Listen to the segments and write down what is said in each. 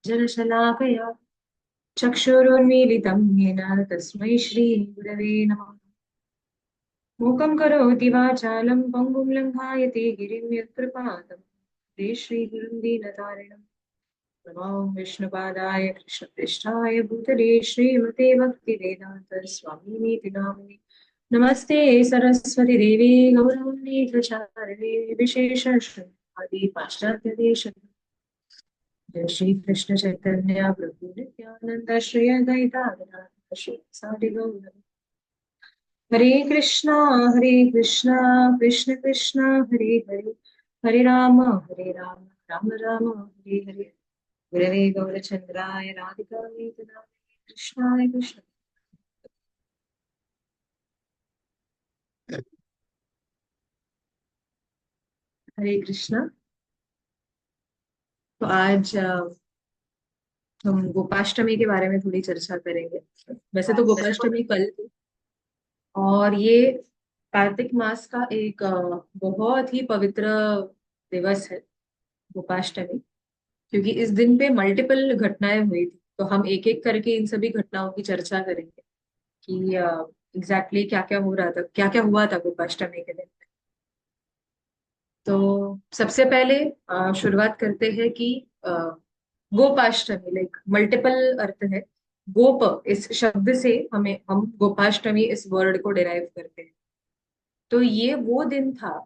ज्ञानशलाकया चक्षुरुन्मीलितं येन तस्मै श्रीगुरवे नमः। मूकं करोति वाचालं पङ्गुं लङ्घायते गिरिं यत्कृपातं ते श्रीगुरुं दीनतारिणं नमो विष्णुपादाय कृष्णपृष्ठाय भूतले श्रीमते भक्तिवेदान्त स्वामिनीति नामिने नमस्ते सरस्वती देवी गौरवाणी प्रचारिणे विशेष आदि पाश्चात्य देश जय श्री कृष्ण चैतन्य प्रभु नित्यानंद श्री अद्वैता गदाधर श्री सादि गौर हरे कृष्णा कृष्ण कृष्ण हरे हरे हरे राम राम राम हरे हरे गुरवे गौरचंद्राय राधिकाय तदालये कृष्णाय कृष्ण। हरे कृष्णा। तो आज हम गोपाष्टमी के बारे में थोड़ी चर्चा करेंगे। वैसे तो गोपाष्टमी कल थी और ये कार्तिक मास का एक बहुत ही पवित्र दिवस है गोपाष्टमी, क्योंकि इस दिन पे मल्टीपल घटनाएं हुई थी। तो हम एक एक करके इन सभी घटनाओं की चर्चा करेंगे कि एग्जैक्टली क्या क्या हो रहा था, क्या क्या हुआ था गोपाष्टमी के दिन। तो सबसे पहले शुरुआत करते हैं कि अ, गोपाष्टमी लाइक मल्टीपल अर्थ है। गोप इस शब्द से हम गोपाष्टमी इस वर्ड को डिराइव करते हैं। तो ये वो दिन था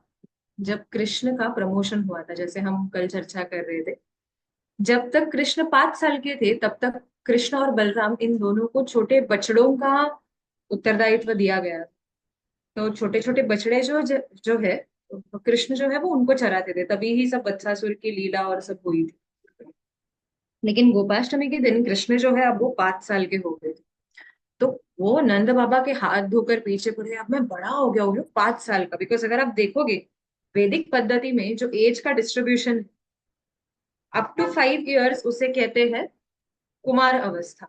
जब कृष्ण का प्रमोशन हुआ था, जैसे हम कल चर्चा कर रहे थे। जब तक कृष्ण 5 साल के थे तब तक कृष्ण और बलराम इन दोनों को छोटे बछड़ों का उत्तरदायित्व दिया गया। तो छोटे छोटे बछड़े जो है, तो कृष्ण जो है वो उनको चराते थे, तभी ही सब बत्सासुर की लीला और सब हुई थी। लेकिन गोपाष्टमी के दिन कृष्ण जो है अब वो 5 साल के हो गए थे। तो वो नंद बाबा के हाथ धोकर पीछे पड़े, अब मैं बड़ा हो गया हूँ 5 साल का। बिकॉज अगर आप देखोगे वैदिक पद्धति में जो एज का डिस्ट्रीब्यूशन अप टू 5 इयर्स उसे कहते हैं कुमार अवस्था।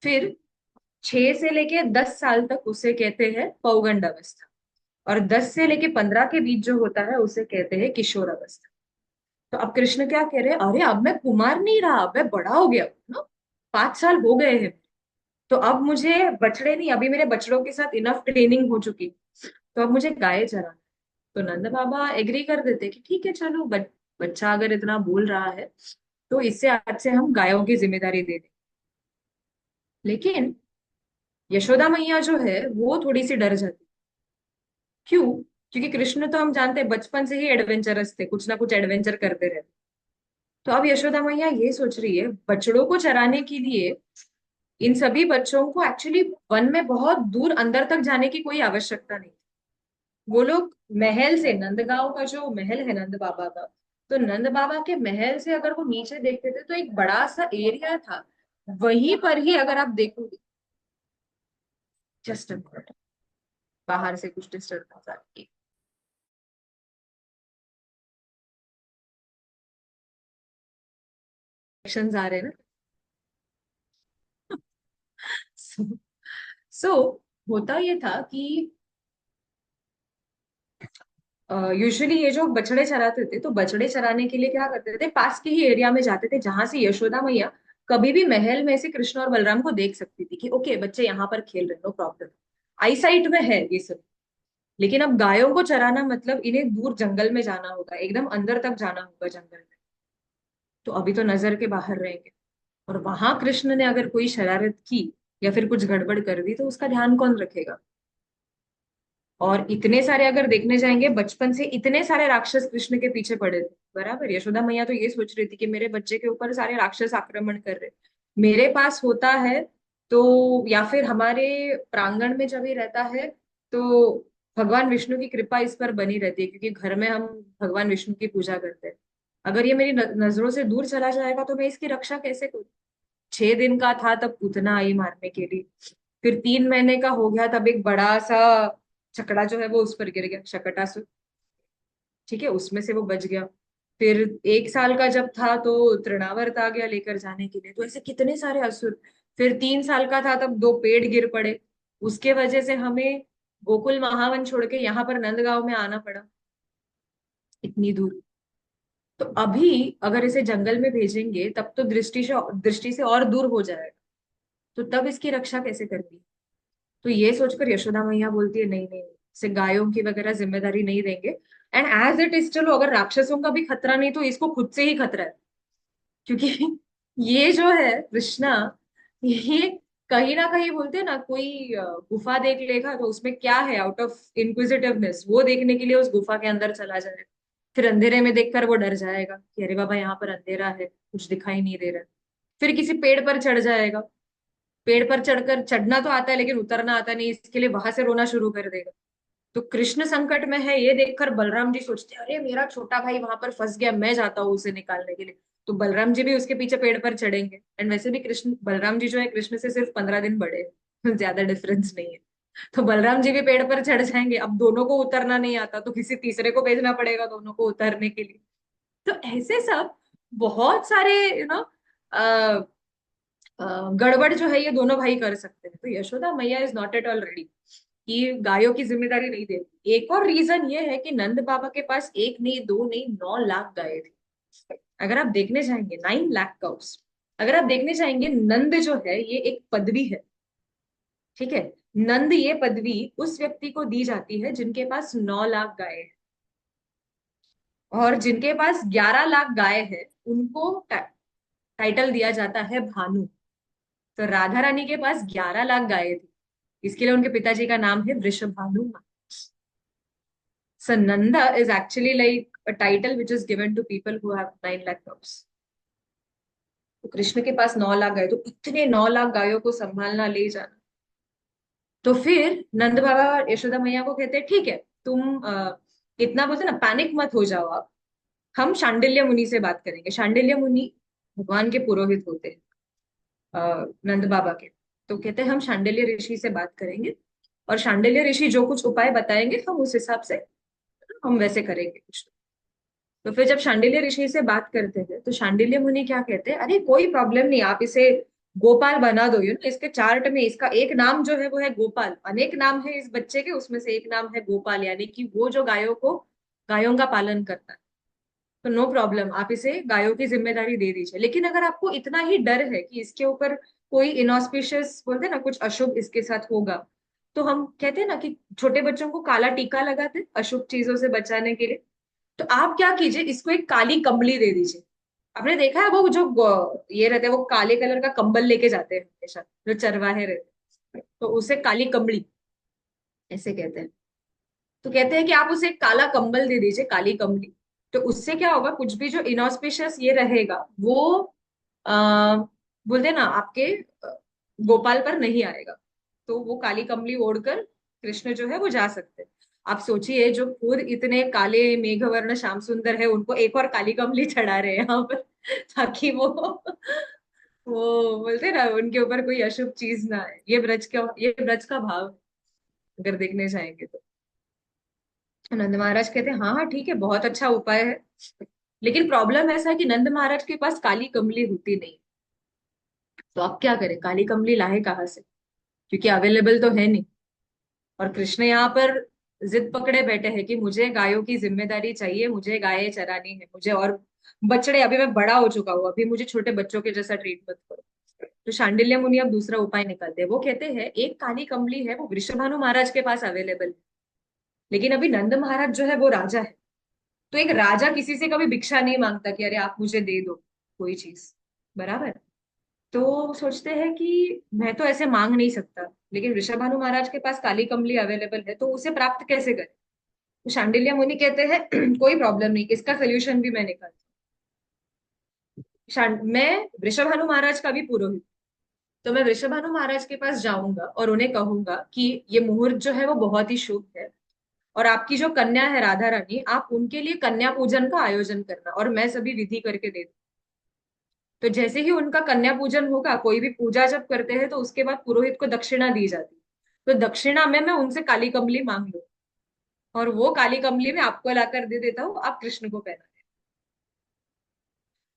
फिर 6 से लेके 10 साल तक उसे कहते हैं पौगंड अवस्था। और 10 से लेके 15 के बीच जो होता है उसे कहते हैं किशोर अवस्था। तो अब कृष्ण क्या कह रहे हैं, अरे अब मैं कुमार नहीं रहा, अब मैं बड़ा हो गया हूं ना, 5 साल हो गए हैं। तो अब मुझे बछड़े नहीं, अभी मेरे बछड़ों के साथ इनफ ट्रेनिंग हो चुकी, तो अब मुझे गाय चराना है। तो नंद बाबा एग्री कर देते कि ठीक है चलो, बच्चा अगर इतना बोल रहा है तो इससे आज से हम गायों की जिम्मेदारी दे दें। लेकिन यशोदा मैया जो है वो थोड़ी सी डर जाती। क्यों? क्योंकि कृष्ण तो हम जानते हैं बचपन से ही एडवेंचरस थे, कुछ ना कुछ एडवेंचर करते रहते। तो अब यशोदा मैया ये सोच रही है बछड़ों को चराने के लिए इन सभी बच्चों को एक्चुअली वन में बहुत दूर अंदर तक जाने की कोई आवश्यकता नहीं। वो लोग महल से, नंदगांव का जो महल है नंद बाबा का, तो नंद बाबा के महल से अगर वो नीचे देखते थे तो एक बड़ा सा एरिया था। वहीं पर ही अगर आप देखोगे, जस्ट बाहर से कुछ डिस्टर्बेंस आ रही है। Actions आ रहे हैं ना। सो होता ये था कि यूजुअली ये जो बछड़े चराते थे तो बछड़े चराने के लिए क्या करते थे, पास के ही एरिया में जाते थे जहां से यशोदा मैया कभी भी महल में से कृष्ण और बलराम को देख सकती थी कि ओके बच्चे यहाँ पर खेल रहे, नो प्रॉब्लम, आई साइट में है ये सब। लेकिन अब गायों को चराना मतलब इन्हें दूर जंगल में जाना होगा, एकदम अंदर तक जाना होगा जंगल में। तो अभी तो नजर के बाहर रहेंगे, और वहां कृष्ण ने अगर कोई शरारत की या फिर कुछ गड़बड़ कर दी तो उसका ध्यान कौन रखेगा। और इतने सारे अगर देखने जाएंगे, बचपन से इतने सारे राक्षस कृष्ण के पीछे पड़े थे, बराबर। यशोदा मैया तो ये सोच रही थी कि मेरे बच्चे के ऊपर सारे राक्षस आक्रमण कर रहे, मेरे पास होता है तो, या फिर हमारे प्रांगण में जब ही रहता है तो भगवान विष्णु की कृपा इस पर बनी रहती है, क्योंकि घर में हम भगवान विष्णु की पूजा करते हैं। अगर ये मेरी नजरों से दूर चला जाएगा तो मैं इसकी रक्षा कैसे करूं। 6 दिन का था तब पूतना आई मारने के लिए, फिर 3 महीने का हो गया तब एक बड़ा सा छकड़ा जो है वो उस पर गिर गया, शकटासुर। ठीक है, उसमें से वो बच गया। फिर 1 साल का जब था तो तृणावर्त आ गया लेकर जाने के लिए, तो ऐसे कितने सारे असुर। फिर 3 साल का था तब 2 पेड़ गिर पड़े, उसके वजह से हमें गोकुल महावन छोड़ के यहाँ पर नंदगांव में आना पड़ा, इतनी दूर। तो अभी अगर इसे जंगल में भेजेंगे तब तो दृष्टि से और दूर हो जाएगा। तो तब इसकी रक्षा कैसे करनी। तो ये सोचकर यशोदा मैया बोलती है नहीं नहीं, इसे गायों की वगैरह जिम्मेदारी नहीं देंगे। एंड एज इट इज, चलो अगर राक्षसों का भी खतरा नहीं तो इसको खुद से ही खतरा है। क्योंकि ये जो है कृष्णा, ये कहीं ना कहीं बोलते हैं ना, कोई गुफा देख लेगा तो उसमें क्या है, आउट ऑफ इंक्विजिटिवनेस वो देखने के लिए उस गुफा के अंदर चला जाएगा। फिर अंधेरे में देखकर वो डर जाएगा कि अरे बाबा यहाँ पर अंधेरा है, कुछ दिखाई नहीं दे रहा है। फिर किसी पेड़ पर चढ़ जाएगा। पेड़ पर चढ़कर चढ़ना तो आता है लेकिन उतरना आता नहीं, इसके लिए वहां से रोना शुरू कर देगा। तो कृष्ण संकट में है ये देखकर बलराम जी सोचते हैं अरे मेरा छोटा भाई वहां पर फंस गया, मैं जाता हूँ उसे निकालने के लिए। तो बलराम जी भी उसके पीछे पेड़ पर चढ़ेंगे। एंड वैसे भी कृष्ण, बलराम जी जो है कृष्ण से सिर्फ 15 दिन बड़े हैं। ज्यादा डिफरेंस नहीं है। तो बलराम जी भी पेड़ पर चढ़ जाएंगे। अब दोनों को उतरना नहीं आता तो किसी तीसरे को भेजना पड़ेगा दोनों को उतरने के लिए। तो ऐसे सब बहुत सारे गड़बड़ जो है ये दोनों भाई कर सकते हैं। तो यशोदा मैया is not at all ready कि गायों की जिम्मेदारी नहीं देती। एक और रीजन ये है कि नंद बाबा के पास एक नहीं, दो नहीं, 9 लाख गायें थी। अगर आप देखने जाएंगे, 9 लाख काउस। अगर आप देखने जाएंगे, नंद जो है ये एक पदवी है। ठीक है। नंद ये पदवी उस व्यक्ति को दी जाती है जिनके पास 9 लाख गायें हैं। और जिनके पास 11 लाख गाय है उनको टाइटल दिया जाता है भानु। तो राधा रानी के पास 11 लाख गायें थी, इसके लिए उनके पिताजी का नाम है Vrishabhanu. So Nanda is actually like a title which is given to people who have 9 lakh cows. तो कृष्ण के पास 9 लाख गाय, तो इतने 9 लाख गायों को संभालना, ले जाना। तो फिर नंद बाबा यशोदा मैया को कहते हैं ठीक है, तुम इतना बोलते ना, पैनिक मत हो जाओ आप। हम शांडिल्य मुनि से बात करेंगे। शांडिल्य मुनि भगवान के पुरोहित होते हैं, नंद बाबा के। तो कहते हैं हम शांडिल्य ऋषि से बात करेंगे और शांडिल्य ऋषि जो कुछ उपाय बताएंगे हम उस हिसाब से हम वैसे करेंगे कुछ। तो फिर जब शांडिल्य ऋषि से बात करते हैं तो शांडिल्य मुनि क्या कहते हैं, अरे कोई प्रॉब्लम नहीं, आप इसे गोपाल बना दो। इसके चार्ट में इसका एक नाम जो है वो है गोपाल। अनेक नाम है इस बच्चे के, उसमें से एक नाम है गोपाल, यानी कि वो जो गायों का पालन करता है। तो नो प्रॉब्लम, आप इसे गायों की जिम्मेदारी दे दीजिए। लेकिन अगर आपको इतना ही डर है कि इसके ऊपर कोई इनऑस्पिशियस, बोलते हैं ना, कुछ अशुभ इसके साथ होगा, तो हम कहते हैं ना कि छोटे बच्चों को काला टीका लगाते हैं अशुभ चीजों से बचाने के लिए। तो आप क्या कीजिए, इसको एक काली कंबली दे दीजिए। आपने देखा है वो जो ये रहते हैं, वो काले कलर का कंबल लेके जाते हैं हमेशा, जो चरवाहे रहते हैं, तो उसे काली कंबली ऐसे कहते हैं। तो कहते हैं कि आप उसे एक काला कंबल दे दीजिए, काली कंबली। तो उससे क्या होगा, कुछ भी जो इनऑस्पिशियस ये रहेगा वो आ, बोलते हैं ना आपके गोपाल पर नहीं आएगा। तो वो काली कंबली ओढ़कर कृष्ण जो है वो जा सकते हैं। आप सोचिए, जो खुद इतने काले मेघवर्ण श्याम सुंदर है, उनको एक और काली कंबली चढ़ा रहे हैं यहाँ पर ताकि वो बोलते हैं ना उनके ऊपर कोई अशुभ चीज ना आए। ये ब्रज का भाव है, अगर देखने जाएंगे तो। नंद महाराज कहते हैं हाँ हाँ ठीक है, बहुत अच्छा उपाय है। लेकिन प्रॉब्लम ऐसा है कि नंद महाराज के पास काली कमली होती नहीं। तो आप क्या करें, काली कमली लाए कहाँ से, क्योंकि अवेलेबल तो है नहीं। और कृष्ण यहाँ पर जिद पकड़े बैठे हैं कि मुझे गायों की जिम्मेदारी चाहिए, मुझे गायें चरानी है, मुझे और बछड़े, अभी मैं बड़ा हो चुका हूँ, अभी मुझे छोटे बच्चों के जैसा ट्रीट मत करो। तो शांडिल्य मुनि अब दूसरा उपाय निकालते हैं। वो कहते हैं एक काली कमली है, वो वृषभानु महाराज के पास अवेलेबल है। लेकिन अभी नंद महाराज जो है वो राजा है। तो एक राजा किसी से कभी भिक्षा नहीं मांगता कि अरे आप मुझे दे दो कोई चीज, बराबर। तो सोचते हैं कि मैं तो ऐसे मांग नहीं सकता, लेकिन ऋषभानु महाराज के पास काली कमली अवेलेबल है, तो उसे प्राप्त कैसे करें। तो शांडिल्य मुनि कहते हैं कोई प्रॉब्लम नहीं, इसका सोल्यूशन भी मैं निकालता मैं वृषभानु महाराज का भी पुरोहित। तो मैं वृषभानु महाराज के पास जाऊंगा और उन्हें कहूंगा कि ये मुहूर्त जो है वो बहुत ही शुभ है, और आपकी जो कन्या है राधा रानी, आप उनके लिए कन्या पूजन का आयोजन करना, और मैं सभी विधि करके दे दूं। तो जैसे ही उनका कन्या पूजन होगा, कोई भी पूजा जब करते हैं तो उसके बाद पुरोहित को दक्षिणा दी जाती है। तो दक्षिणा में मैं उनसे काली कमली मांग लूं, और वो काली कमली मैं आपको लाकर दे देता हूँ, आप कृष्ण को पहना दें।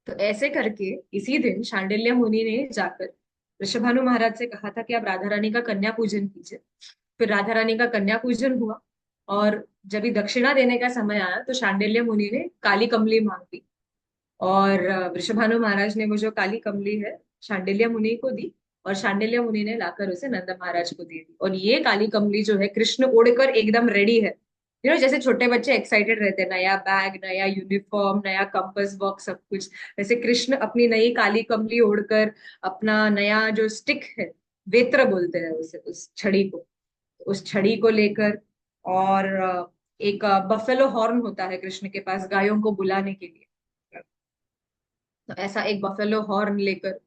तो ऐसे करके इसी दिन शांडिल्य मुनि ने जाकर ऋषभानु महाराज से कहा था कि आप राधा रानी का कन्या पूजन कीजिए। फिर राधा रानी का कन्या पूजन हुआ, और जब भी दक्षिणा देने का समय आया तो शांडिल्य मुनि ने काली कमली मांग ली। और वृषभानु महाराज ने वो जो काली कमली है शांडिल्य मुनि को दी, और शांडिल्य मुनि ने लाकर उसे नंद महाराज को दे दी। और ये काली कमली जो है कृष्ण उड़कर एकदम रेडी है। जैसे छोटे बच्चे एक्साइटेड रहते हैं, नया बैग, नया यूनिफॉर्म, नया कंपास बॉक्स, सब कुछ, वैसे कृष्ण अपनी नई काली कमली ओढ़कर, अपना नया जो स्टिक है, वेत्र बोलते हैं उसे, उस छड़ी को, उस छड़ी को लेकर, और एक बफेलो हॉर्न होता है कृष्ण के पास गायों को बुलाने के लिए। तो ऐसा एक बफेलो हॉर्न लेकर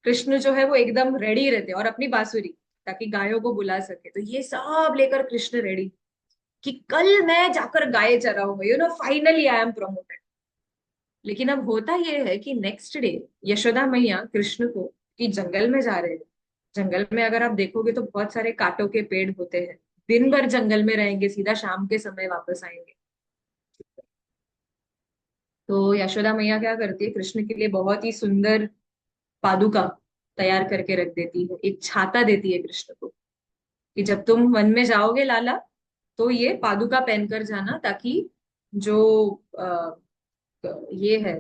कृष्ण जो है वो एकदम रेडी रहते हैं, और अपनी बांसुरी, ताकि गायों को बुला सके। तो ये सब लेकर कृष्ण रेडी कि कल मैं जाकर गाय चराऊंगा, फाइनली आई एम प्रमोटेड। लेकिन अब होता ये है कि नेक्स्ट डे यशोदा मैया कृष्ण को, कि जंगल में जा रहे हैं, जंगल में अगर आप देखोगे तो बहुत सारे कांटों के पेड़ होते हैं, दिन भर जंगल में रहेंगे, सीधा शाम के समय वापस आएंगे। तो यशोदा मैया क्या करती है, कृष्ण के लिए बहुत ही सुंदर पादुका तैयार करके रख देती है, एक छाता देती है कृष्ण को, कि जब तुम वन में जाओगे लाला, तो ये पादुका पहनकर जाना, ताकि जो ये है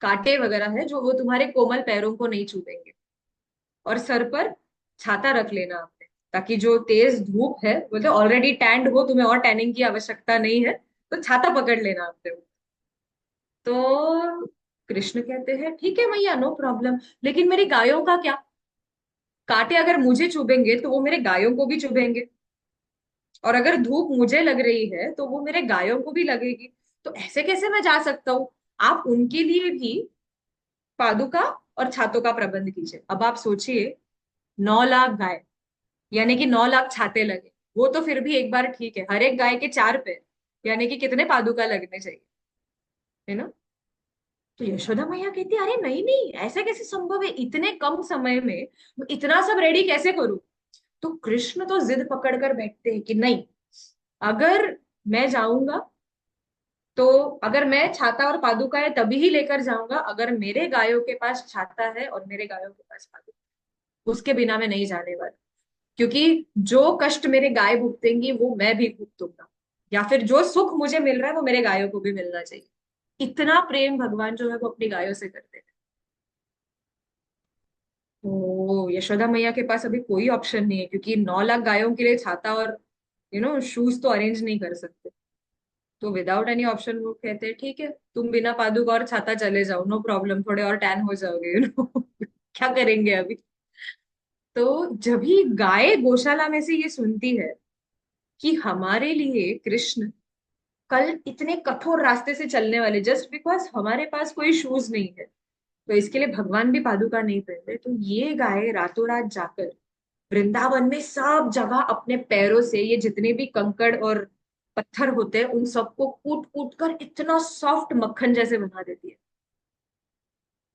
कांटे वगैरह है जो, वो तुम्हारे कोमल पैरों को नहीं छूटेंगे। और सर पर छाता रख लेना आपने, ताकि जो तेज धूप है, बोलते ऑलरेडी टैंड हो, तुम्हें और टैनिंग की आवश्यकता नहीं है, तो छाता पकड़ लेना आपने। तो कृष्ण कहते हैं ठीक है मैया, नो प्रॉब्लम, लेकिन मेरी गायों का क्या? कांटे अगर मुझे चुभेंगे तो वो मेरे गायों को भी चुभेंगे, और अगर धूप मुझे लग रही है तो वो मेरे गायों को भी लगेगी। तो ऐसे कैसे मैं जा सकता हूँ? आप उनके लिए भी पादुका और छातों का प्रबंध कीजिए। अब आप सोचिए, 9 लाख गाय, यानी कि 9 लाख छाते लगे, वो तो फिर भी एक बार ठीक है, हर एक गाय के 4 पैर, यानी कि कितने पादुका लगने चाहिए, है ना? तो यशोदा मैया कहती है, अरे नहीं नहीं, ऐसा कैसे संभव है, इतने कम समय में मैं इतना सब रेडी कैसे करूं? तो कृष्ण तो जिद पकड़ कर बैठते हैं कि नहीं, अगर मैं जाऊंगा, तो अगर मैं छाता और पादुका है तभी ही लेकर जाऊंगा, अगर मेरे गायों के पास छाता है और मेरे गायों के पास पादुका, उसके बिना मैं नहीं जाने वाला। क्योंकि जो कष्ट मेरे गाय भुगतेंगी वो मैं भी भुगतूंगा, या फिर जो सुख मुझे मिल रहा है वो मेरे गायों को भी मिलना चाहिए। इतना प्रेम भगवान जो है वो अपनी गायों से करते हैं। तो यशोदा मैया के पास अभी कोई ऑप्शन नहीं है, क्योंकि 9 लाख गायों के लिए छाता और शूज तो अरेंज नहीं कर सकते। तो विदाउट एनी ऑप्शन वो कहते हैं ठीक है, तुम बिना पादुका और छाता चले जाओ, नो प्रॉब्लम, थोड़े और टैन हो जाओगे, क्या करेंगे अभी? तो जब ही गाय गौशाला में से ये सुनती है कि हमारे लिए कृष्ण कल इतने कठोर रास्ते से चलने वाले, जस्ट बिकॉज हमारे पास कोई शूज नहीं है, तो इसके लिए भगवान भी पादुका नहीं पहनते, तो ये गाय रातों रात जाकर वृंदावन में सब जगह अपने पैरों से ये जितने भी कंकड़ और पत्थर होते हैं उन सबको कूट कूट कर इतना सॉफ्ट मक्खन जैसे बना देती है।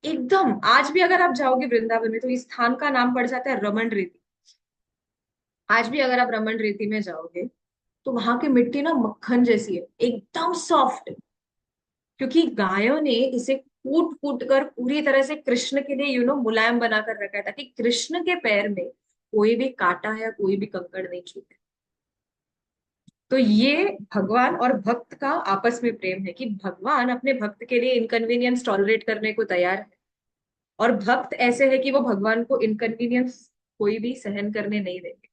एकदम आज भी अगर आप जाओगे वृंदावन में, तो इस स्थान का नाम पड़ जाता है रमन रेती। आज भी अगर आप रमन रेती में जाओगे, तो वहां की मिट्टी ना मक्खन जैसी है, एकदम सॉफ्ट, क्योंकि गायों ने इसे कूट कूट कर पूरी तरह से कृष्ण के लिए मुलायम बनाकर रखा है, ताकि कृष्ण के पैर में कोई भी कांटा या कोई भी कंकड़ नहीं छूटे। तो ये भगवान और भक्त का आपस में प्रेम है, कि भगवान अपने भक्त के लिए इनकन्वीनियंस टॉलरेट करने को तैयार है, और भक्त ऐसे है कि वो भगवान को इनकन्वीनियंस कोई भी सहन करने नहीं देंगे।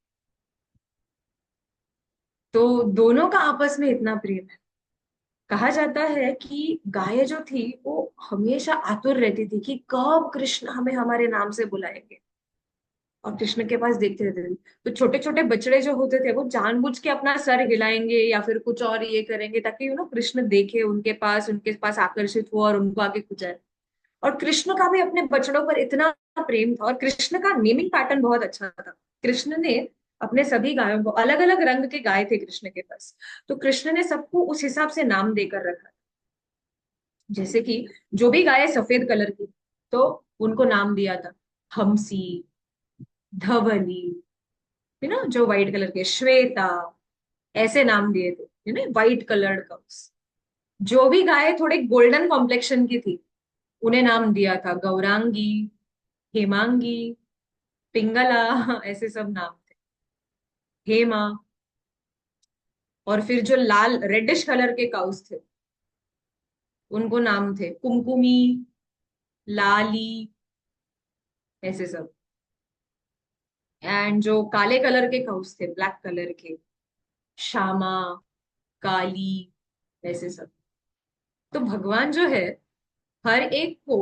तो दोनों का आपस में इतना प्रेम है। कहा जाता है कि गाय जो थी वो हमेशा आतुर रहती थी कि कब कृष्ण हमें हमारे नाम से बुलाएंगे, और कृष्ण के पास देखते रहते थे। तो छोटे छोटे बछड़े जो होते थे वो जानबूझ के अपना सर हिलाएंगे या फिर कुछ और ये करेंगे, ताकि कृष्ण देखे उनके पास आकर्षित हो और उनको आगे खुजाए। और कृष्ण का भी अपने बछड़ों पर इतना प्रेम था, और कृष्ण का नेमिंग पैटर्न बहुत अच्छा था। कृष्ण ने अपने सभी गायों को, अलग अलग रंग के गाय थे कृष्ण के पास, तो कृष्ण ने सबको उस हिसाब से नाम देकर रखा। जैसे कि जो भी गाय सफेद कलर की, तो उनको नाम दिया था हम्सी, धवली, जो व्हाइट कलर के श्वेता, ऐसे नाम दिए थे, व्हाइट कलर्ड काउस। जो भी गाय थोड़े गोल्डन कॉम्प्लेक्शन की थी, उन्हें नाम दिया था गौरांगी, हेमांगी, पिंगला, ऐसे सब नाम थे, हेमा। और फिर जो लाल रेडिश कलर के काउस थे, उनको नाम थे कुमकुमी, लाली, ऐसे सब। एंड जो काले कलर के काउस थे, ब्लैक कलर के, श्यामा, काली, ऐसे सब। तो भगवान जो है हर एक को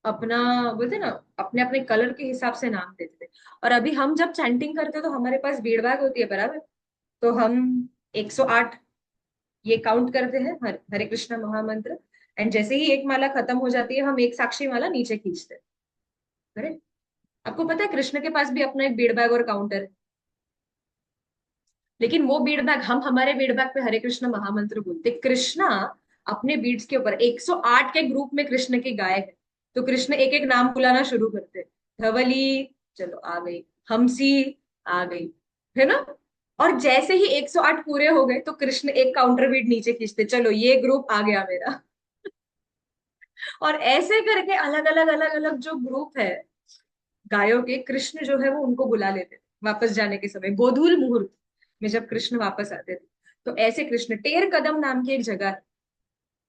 अपना, बोलते ना, अपने अपने कलर के हिसाब से नाम देते थे। और अभी हम जब चैंटिंग करते हैं तो हमारे पास भीड़ भाड़ होती है, बराबर। तो हम 108 ये काउंट करते हैं, हरे कृष्ण महामंत्र। एंड जैसे ही एक माला खत्म हो जाती है हम एक साक्षी माला नीचे खींचते हैं। करेक्ट। आपको पता है कृष्ण के पास भी अपना एक बीड़ बैग और काउंटर है। लेकिन वो बीड़ बैग, हम हमारे बीड़ बैग पे हरे कृष्ण महामंत्र बोलते, कृष्णा अपने बीड्स के ऊपर 108 के ग्रुप में कृष्ण के गाय है। तो कृष्ण एक एक नाम बुलाना शुरू करते, धवली, चलो आ गई, हंसी, आ गई, है ना। और जैसे ही 108 पूरे हो गए तो कृष्ण एक काउंटर बीट नीचे खींचते, चलो ये ग्रुप आ गया मेरा। और ऐसे करके अलग अलग अलग अलग जो ग्रुप है गायों के, कृष्ण जो है वो उनको बुला लेते थे वापस जाने के समय, गोधूल मुहूर्त में जब कृष्ण वापस आते थे। तो ऐसे कृष्ण, टेर कदम नाम की एक जगह है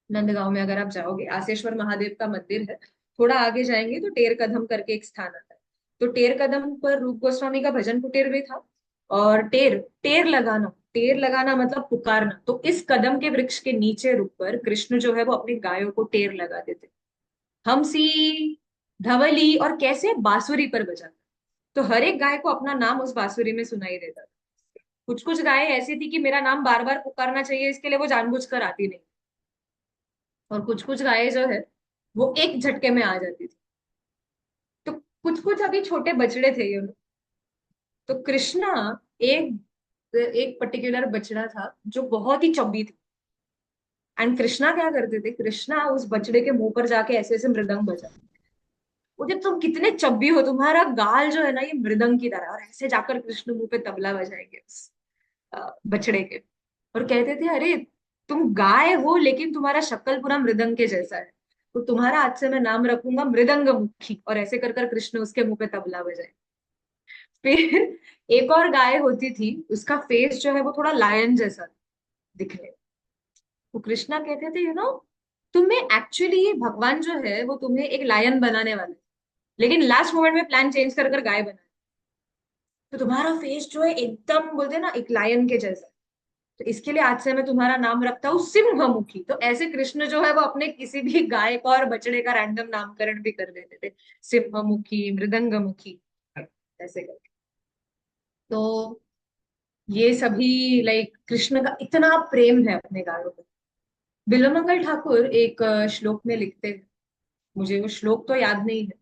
नंदगांव में, अगर आप जाओगे, आसेश्वर महादेव का मंदिर है। थोड़ा आगे जाएंगे तो टेर कदम करके एक स्थान आता है। तो टेर कदम पर रूप गोस्वामी का भजन कुटीर भी था। और टेर, टेर लगाना मतलब पुकारना। तो इस कदम के वृक्ष के नीचे रुक कर कृष्ण जो है वो अपनी गायों को टेर लगा देते, हम्सी, धवली, और कैसे बांसुरी पर बजाते। तो हर एक गाय को अपना नाम उस बांसुरी में सुनाई देता था। कुछ कुछ गायें ऐसी थी कि मेरा नाम बार बार पुकारना चाहिए इसके लिए वो जानबूझकर आती नहीं। और कुछ कुछ गायें जो है वो एक झटके में आ जाती थी। तो कुछ कुछ अभी छोटे बछड़े थे ये लोग। तो कृष्णा, एक एक पर्टिकुलर बछड़ा था जो बहुत ही चब्बी थी। एंड कृष्णा क्या करते थे, कृष्णा उस बछड़े के मुंह पर जाके ऐसे ऐसे मृदंग बजा, वो जब तुम कितने चब्बी हो, तुम्हारा गाल जो है ना ये मृदंग की तरह, और ऐसे जाकर कृष्ण मुंह पे तबला बजाएंगे उस बछड़े के। और कहते थे अरे तुम गाय हो लेकिन तुम्हारा शक्ल पूरा मृदंग के जैसा है, तो तुम्हारा आज से मैं नाम रखूंगा मृदंग मुखी, और ऐसे कर कर कृष्ण उसके मुंह पे तबला बजाए। फिर एक और गाय होती थी, उसका फेस जो है वो थोड़ा लायन जैसा दिखने। तो कृष्णा कहते थे तुम्हें एक्चुअली भगवान जो है वो तुम्हें एक लायन बनाने वाले, लेकिन लास्ट मोमेंट में प्लान चेंज कर कर गाय बना। तो तुम्हारा फेस जो है एकदम, बोलते हैं ना, एक लायन के जैसा। तो इसके लिए आज से मैं तुम्हारा नाम रखता हूँ सिंहमुखी। तो ऐसे कृष्ण जो है वो अपने किसी भी गाय का और बछड़े का रैंडम नामकरण भी कर देते थे, सिंहमुखी, मृदंगमुखी, ऐसे करके। तो ये सभी, लाइक, कृष्ण का इतना प्रेम है अपने गायों पर। बिल्वमंगल ठाकुर एक श्लोक में लिखते हैं, मुझे वो श्लोक तो याद नहीं है,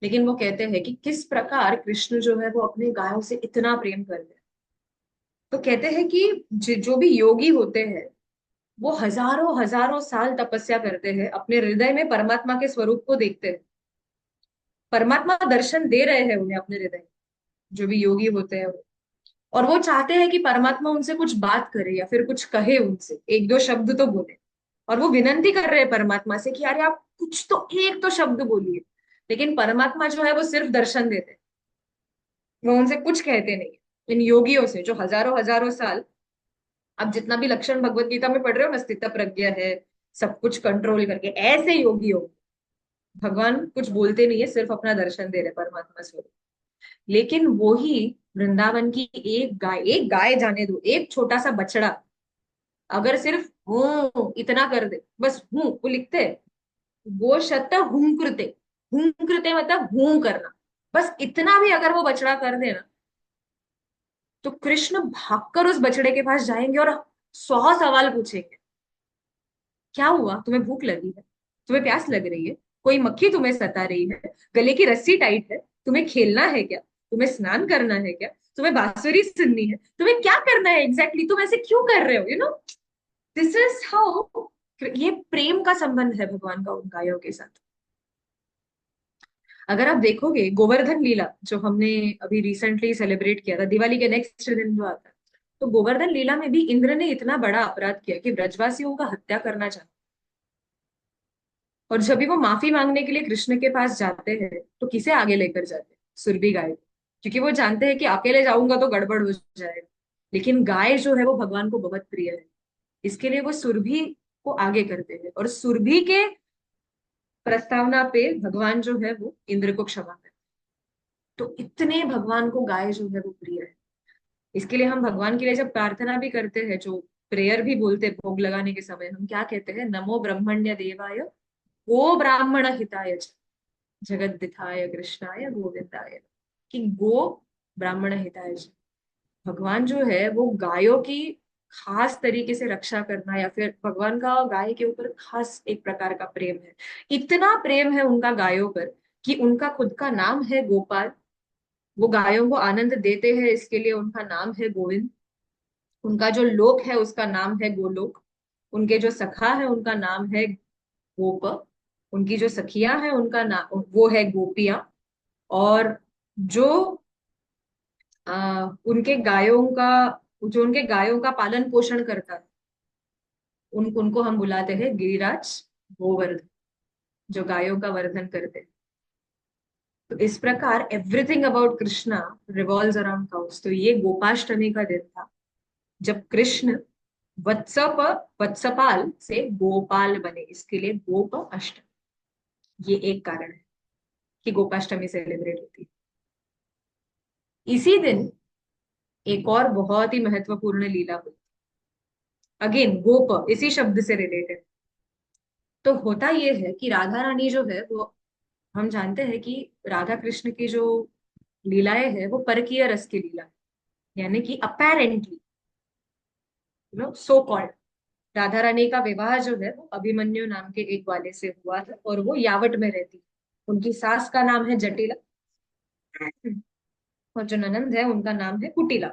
लेकिन वो कहते हैं कि किस प्रकार कृष्ण जो है वो अपने गायों से इतना प्रेम करते हैं। तो कहते हैं कि जो भी योगी होते हैं वो हजारों हजारों साल तपस्या करते हैं, अपने हृदय में परमात्मा के स्वरूप को देखते हैं। परमात्मा दर्शन दे रहे हैं उन्हें अपने हृदय में, जो भी योगी होते हैं वो। और वो चाहते हैं कि परमात्मा उनसे कुछ बात करे या फिर कुछ कहे, उनसे एक दो शब्द तो बोले। और वो विनंती कर रहे हैं परमात्मा से कि अरे आप कुछ तो, एक तो शब्द बोलिए। लेकिन परमात्मा जो है वो सिर्फ दर्शन देते हैं, वो उनसे कुछ कहते नहीं। इन योगियों से जो हजारों हजारों साल, आप जितना भी लक्षण भगवत गीता में पढ़ रहे हो ना, स्थित प्रज्ञ है, सब कुछ कंट्रोल करके, ऐसे योगी हो। भगवान कुछ बोलते नहीं है, सिर्फ अपना दर्शन दे रहे परमात्मा स्वरूप। लेकिन वो ही वृंदावन की एक गाय जाने दो, एक छोटा सा बछड़ा अगर सिर्फ हूं इतना कर दे, बस हूं, वो लिखते हैं वो शत हुंकृते, हुंकृते मतलब हूं करना, बस इतना भी अगर वो बछड़ा कर दे ना, तो कृष्ण भागकर उस बछड़े के पास जाएंगे और 100 सवाल पूछेंगे। क्या हुआ, तुम्हें भूख लगी है, तुम्हें प्यास लग रही है, कोई मक्खी तुम्हें सता रही है, गले की रस्सी टाइट है, तुम्हें खेलना है क्या, तुम्हें स्नान करना है क्या, तुम्हें बांसुरी सुननी है, तुम्हें क्या करना है एग्जैक्टली, तुम ऐसे क्यों कर रहे हो, दिस इज हाउ। ये प्रेम का संबंध है भगवान का उन गायों के साथ। अगर आप देखोगे गोवर्धन लीला जो हमने अभी रिसेंटली सेलिब्रेट किया था, दिवाली के नेक्स्ट दिन जो आता है, तो गोवर्धन लीला में भी इंद्र ने इतना बड़ा अपराध किया कि ब्रजवासियों का हत्या करना चाहा। और जब भी वो माफी मांगने के लिए कृष्ण के पास जाते हैं तो किसे आगे लेकर जाते हैं, सुरभि गाय को। क्योंकि वो जानते हैं कि अकेले जाऊंगा तो गड़बड़ हो जाएगा। लेकिन गाय जो है वो भगवान को बहुत प्रिय है, इसके लिए वो सुरभि को आगे करते हैं। और सुरभि के प्रस्तावना पे भगवान जो है वो इंद्र को क्षमा कर। तो इतने भगवान को गाय जो है वो प्रिय है। इसके लिए हम भगवान के लिए जब प्रार्थना भी करते हैं, जो प्रेयर भी बोलते हैं भोग लगाने के समय, हम क्या कहते हैं? नमो ब्रह्मण्य देवाय गो ब्राह्मण हिताय च, जगद्दिथाय कृष्णाय गोविंदाय। कि गो ब्राह्मण हिताय च, भगवान जो है वो गायों की खास तरीके से रक्षा करना, या फिर भगवान का गाय के ऊपर खास एक प्रकार का प्रेम है। इतना प्रेम है उनका गायों पर कि उनका खुद का नाम है गोपाल। वो गायों को आनंद देते हैं, इसके लिए उनका नाम है गोविंद। उनका जो लोक है उसका नाम है गोलोक। उनके जो सखा है उनका नाम है गोप। उनकी जो सखियां है उनका नाम वो है गोपियां। और जो उनके गायों का, जो उनके गायों का पालन पोषण करता है, उनको हम बुलाते हैं गिरिराज गोवर्धन, जो गायों का वर्धन करते हैं। तो इस प्रकार everything about Krishna revolves around cows. तो ये गोपाष्टमी का दिन था जब कृष्ण वत्सप वत्सपाल से गोपाल बने, इसके लिए गोप अष्टमी। ये एक कारण है कि गोपाष्टमी सेलिब्रेट होती है। इसी दिन एक और बहुत ही महत्वपूर्ण लीला हुई। अगेन गोप इसी शब्द से रिलेटेड। तो होता ये है कि राधा रानी जो है वो, हम जानते हैं कि राधा कृष्ण की जो लीलाएं है वो परकीय रस की लीला है। यानी कि apparently, so called, Radha Rani का विवाह जो है वो अभिमन्यु नाम के एक ग्वाले से हुआ था, और वो यावट में रहती है। उनकी सास का नाम है जटिला, और जो ननंद है उनका नाम है कुटिला।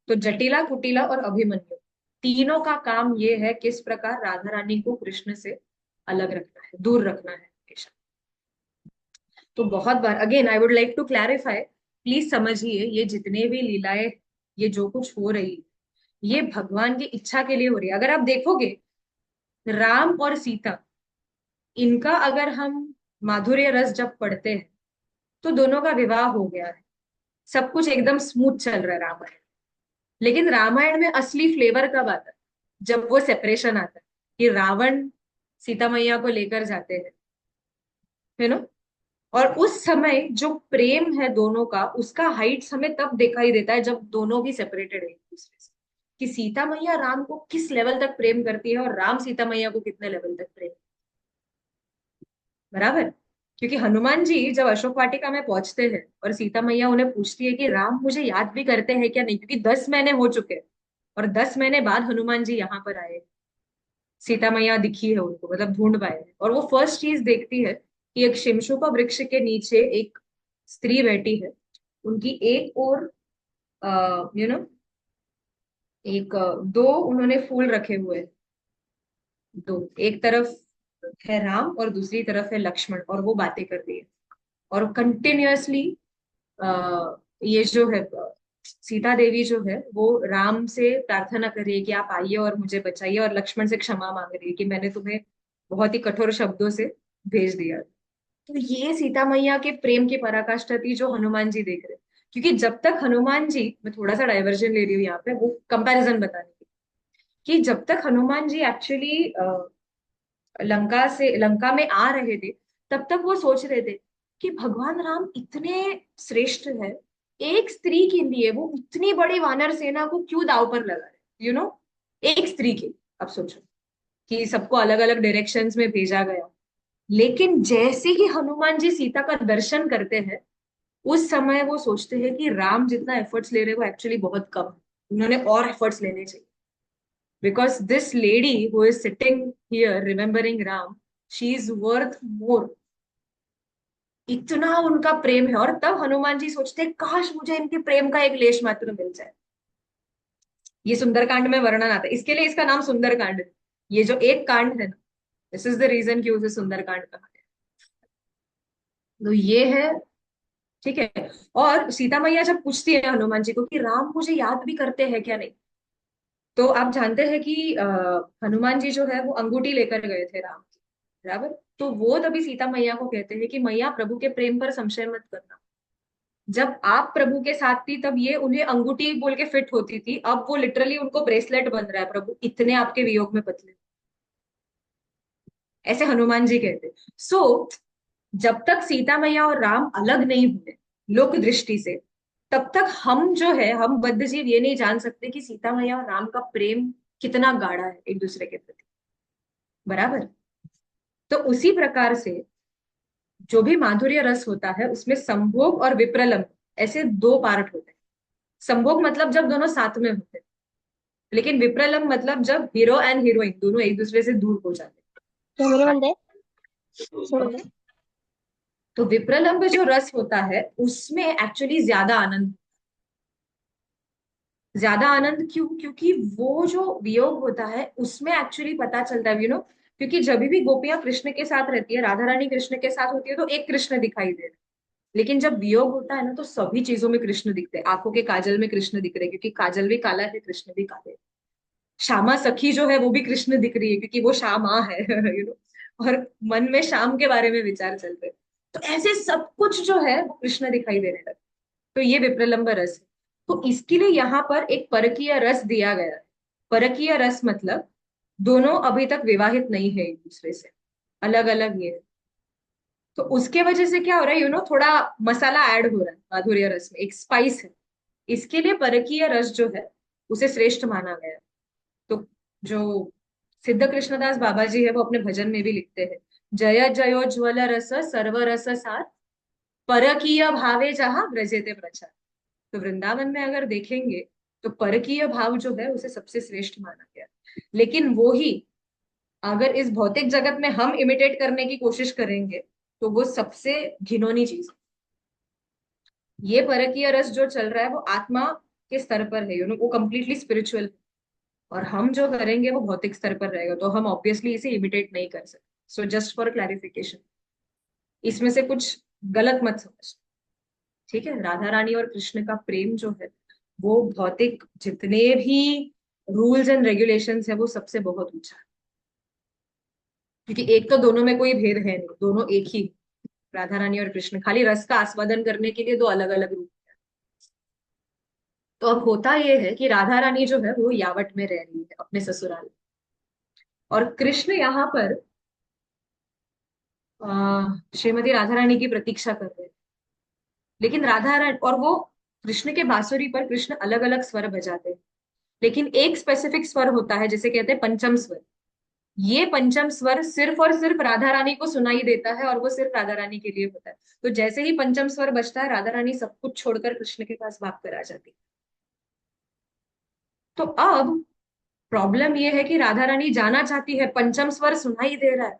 तो जटिला, कुटिला और अभिमन्यु, तीनों का काम ये है किस प्रकार राधा रानी को कृष्ण से अलग रखना है, दूर रखना है हमेशा। तो बहुत बार, again I would like to clarify, please समझिए, ये जितने भी लीलाएं, ये जो कुछ हो रही है, ये भगवान की इच्छा के लिए हो रही है। अगर आप देखोगे, राम और सीता, इनका अगर हम माधुर्य रस जब पढ़ते हैं तो दोनों का विवाह हो गया है, सब कुछ एकदम स्मूथ चल रहा है रामायण। लेकिन रामायण में असली फ्लेवर कब आता है? जब वो सेपरेशन आता है, कि रावण सीता मैया को लेकर जाते हैं, है ना। और उस समय जो प्रेम है दोनों का, उसका हाइट्स हमें तब दिखाई देता है जब दोनों भी सेपरेटेड है एक दूसरे से। कि सीता मैया राम को किस लेवल तक प्रेम करती है, और राम सीता मैया को कितने लेवल तक प्रेम, बराबर। क्योंकि हनुमान जी जब अशोक वाटिका में पहुंचते हैं और सीता मैया उन्हें पूछती है कि राम मुझे याद भी करते हैं क्या नहीं, क्योंकि 10 महीने हो चुके हैं, और 10 महीने बाद हनुमान जी यहाँ पर आए, सीता मैया दिखी है उनको, मतलब ढूंढ पाए हैं। और वो फर्स्ट चीज देखती है कि एक शिमशुपा वृक्ष के नीचे एक स्त्री बैठी है। उनकी एक और एक दो उन्होंने फूल रखे हुए हैं। दो, एक तरफ है राम और दूसरी तरफ है लक्ष्मण, और वो बातें कर रही है। और कंटिन्यूअसली ये जो है सीता देवी जो है वो राम से प्रार्थना कर रही है कि आप आइए और मुझे बचाइए, और लक्ष्मण से क्षमा मांग रही है कि मैंने तुम्हें बहुत ही कठोर शब्दों से भेज दिया। तो ये सीता मैया के प्रेम की पराकाष्ठा थी जो हनुमान जी देख रहे हैं। क्योंकि जब तक हनुमान जी, मैं थोड़ा सा डाइवर्जन ले रही हूँ यहाँ पे वो कंपैरिजन बताने की, कि जब तक हनुमान जी एक्चुअली लंका में आ रहे थे, तब तक वो सोच रहे थे कि भगवान राम इतने श्रेष्ठ है, एक स्त्री के लिए वो इतनी बड़ी वानर सेना को क्यों दाव पर लगा रहे, एक स्त्री के। अब सोचो कि सबको अलग अलग डायरेक्शंस में भेजा गया, लेकिन जैसे ही हनुमान जी सीता का दर्शन करते हैं, उस समय वो सोचते हैं कि राम जितना एफर्ट्स ले रहे हैं वो एक्चुअली बहुत कम है, उन्होंने और एफर्ट्स लेने चाहिए। Because this lady who is sitting here remembering Ram, she is worth more. इतना उनका प्रेम है। और तब हनुमान जी सोचते हैं काश मुझे इनके प्रेम का एक लेश मात्र मिल जाए। ये सुंदरकांड में वर्णन आता है, इसके लिए इसका नाम सुंदरकांड है। ये जो एक कांड है ना, दिस इज द रीजन कि उसे सुंदरकांड कहा गया। तो ये है, ठीक है। और सीता मैया जब पूछती है हनुमान जी को कि राम मुझे याद भी करते हैं क्या नहीं, तो आप जानते हैं कि हनुमान जी जो है वो अंगूठी लेकर गए थे राम की, बराबर। तो वो तभी सीता मैया को कहते हैं कि मैया प्रभु के प्रेम पर संशय मत करना। जब आप प्रभु के साथ थी तब ये उन्हें अंगूठी बोल के फिट होती थी, अब वो लिटरली उनको ब्रेसलेट बन रहा है, प्रभु इतने आपके वियोग में पतले। ऐसे हनुमान जी कहते। सो जब तक सीता मैया और राम अलग नहीं हुए लोक दृष्टि से, तब तक हम जो है, हम बद्ध जीव ये नहीं जान सकते कि सीता मैया और राम का प्रेम कितना गाढ़ा है एक दूसरे के प्रति। बराबर। तो उसी प्रकार से जो भी माधुर्य रस होता है उसमें संभोग और विप्रलंब ऐसे दो पार्ट होते हैं। संभोग मतलब जब दोनों साथ में होते हैं, लेकिन विप्रलंब मतलब जब हीरो एंड हीरोइन दोनों एक दूसरे से दूर हो जाते कैमरे बंद है, हैं। सुन ले। ओके। तो विप्रलंब जो रस होता है उसमें एक्चुअली ज्यादा आनंद क्यों? क्योंकि वो जो वियोग होता है उसमें एक्चुअली पता चलता है, क्योंकि जब भी गोपियां कृष्ण के साथ रहती है, राधा रानी कृष्ण के साथ होती है, तो एक कृष्ण दिखाई दे रहा है। लेकिन जब वियोग होता है ना, तो सभी चीजों में कृष्ण दिखते हैं। आंखों के काजल में कृष्ण दिख रहे हैं, क्योंकि काजल भी काला है, कृष्ण भी काले हैं। श्यामा सखी जो है वो भी कृष्ण दिख रही है, क्योंकि वो श्यामा है। और मन में श्याम के बारे में विचार चलते हैं। तो ऐसे सब कुछ जो है वो कृष्ण दिखाई देने लगता है। तो ये विप्रलंब रस है। तो इसके लिए यहाँ पर एक परकीय रस दिया गया है। परकीय रस मतलब दोनों अभी तक विवाहित नहीं है एक दूसरे से, अलग अलग ये है। तो उसके वजह से क्या हो रहा है, थोड़ा मसाला ऐड हो रहा है माधुर्य रस में, एक स्पाइस है। इसके लिए परकीय रस जो है उसे श्रेष्ठ माना गया है। तो जो सिद्ध कृष्णदास बाबा जी है वो अपने भजन में भी लिखते हैं, जय जयोज्वल रस सर्व रस सार, परकीय भावे जहां ब्रजेते प्रचार। तो वृंदावन में अगर देखेंगे तो परकीय भाव जो है उसे सबसे श्रेष्ठ माना गया। लेकिन वो ही अगर इस भौतिक जगत में हम इमिटेट करने की कोशिश करेंगे तो वो सबसे घिनौनी चीज है। ये परकीय रस जो चल रहा है वो आत्मा के स्तर पर है, वो कंप्लीटली स्पिरिचुअल। और हम जो करेंगे वो भौतिक स्तर पर रहेगा, तो हम ऑब्वियसली इसे इमिटेट नहीं कर सकते। सो जस्ट फॉर क्लैरिफिकेशन, इसमें से कुछ गलत मत समझ। ठीक है। राधा रानी और कृष्ण का प्रेम जो है वो भौतिक जितने भी रूल्स एंड रेगुलेशंस है वो सबसे बहुत ऊंचा है। क्योंकि एक तो दोनों में कोई भेद है नहीं, दोनों एक ही। राधा रानी और कृष्ण खाली रस का आस्वादन करने के लिए दो अलग अलग रूप है। तो अब होता यह है कि राधा रानी जो है वो यावट में रह रही है अपने ससुराल में, और कृष्ण यहाँ पर श्रीमती राधा रानी की प्रतीक्षा कर रहे हैं। लेकिन राधा रानी और वो कृष्ण के बांसुरी पर कृष्ण अलग अलग स्वर बजाते हैं, लेकिन एक स्पेसिफिक स्वर होता है जिसे कहते हैं पंचम स्वर। ये पंचम स्वर सिर्फ और सिर्फ राधा रानी को सुनाई देता है, और वो सिर्फ राधा रानी के लिए होता है। तो जैसे ही पंचम स्वर बजता है, राधा रानी सब कुछ छोड़कर कृष्ण के पास भाग कर आ जाती है। तो अब प्रॉब्लम ये है कि राधा रानी जाना चाहती है, पंचम स्वर सुनाई दे रहा है,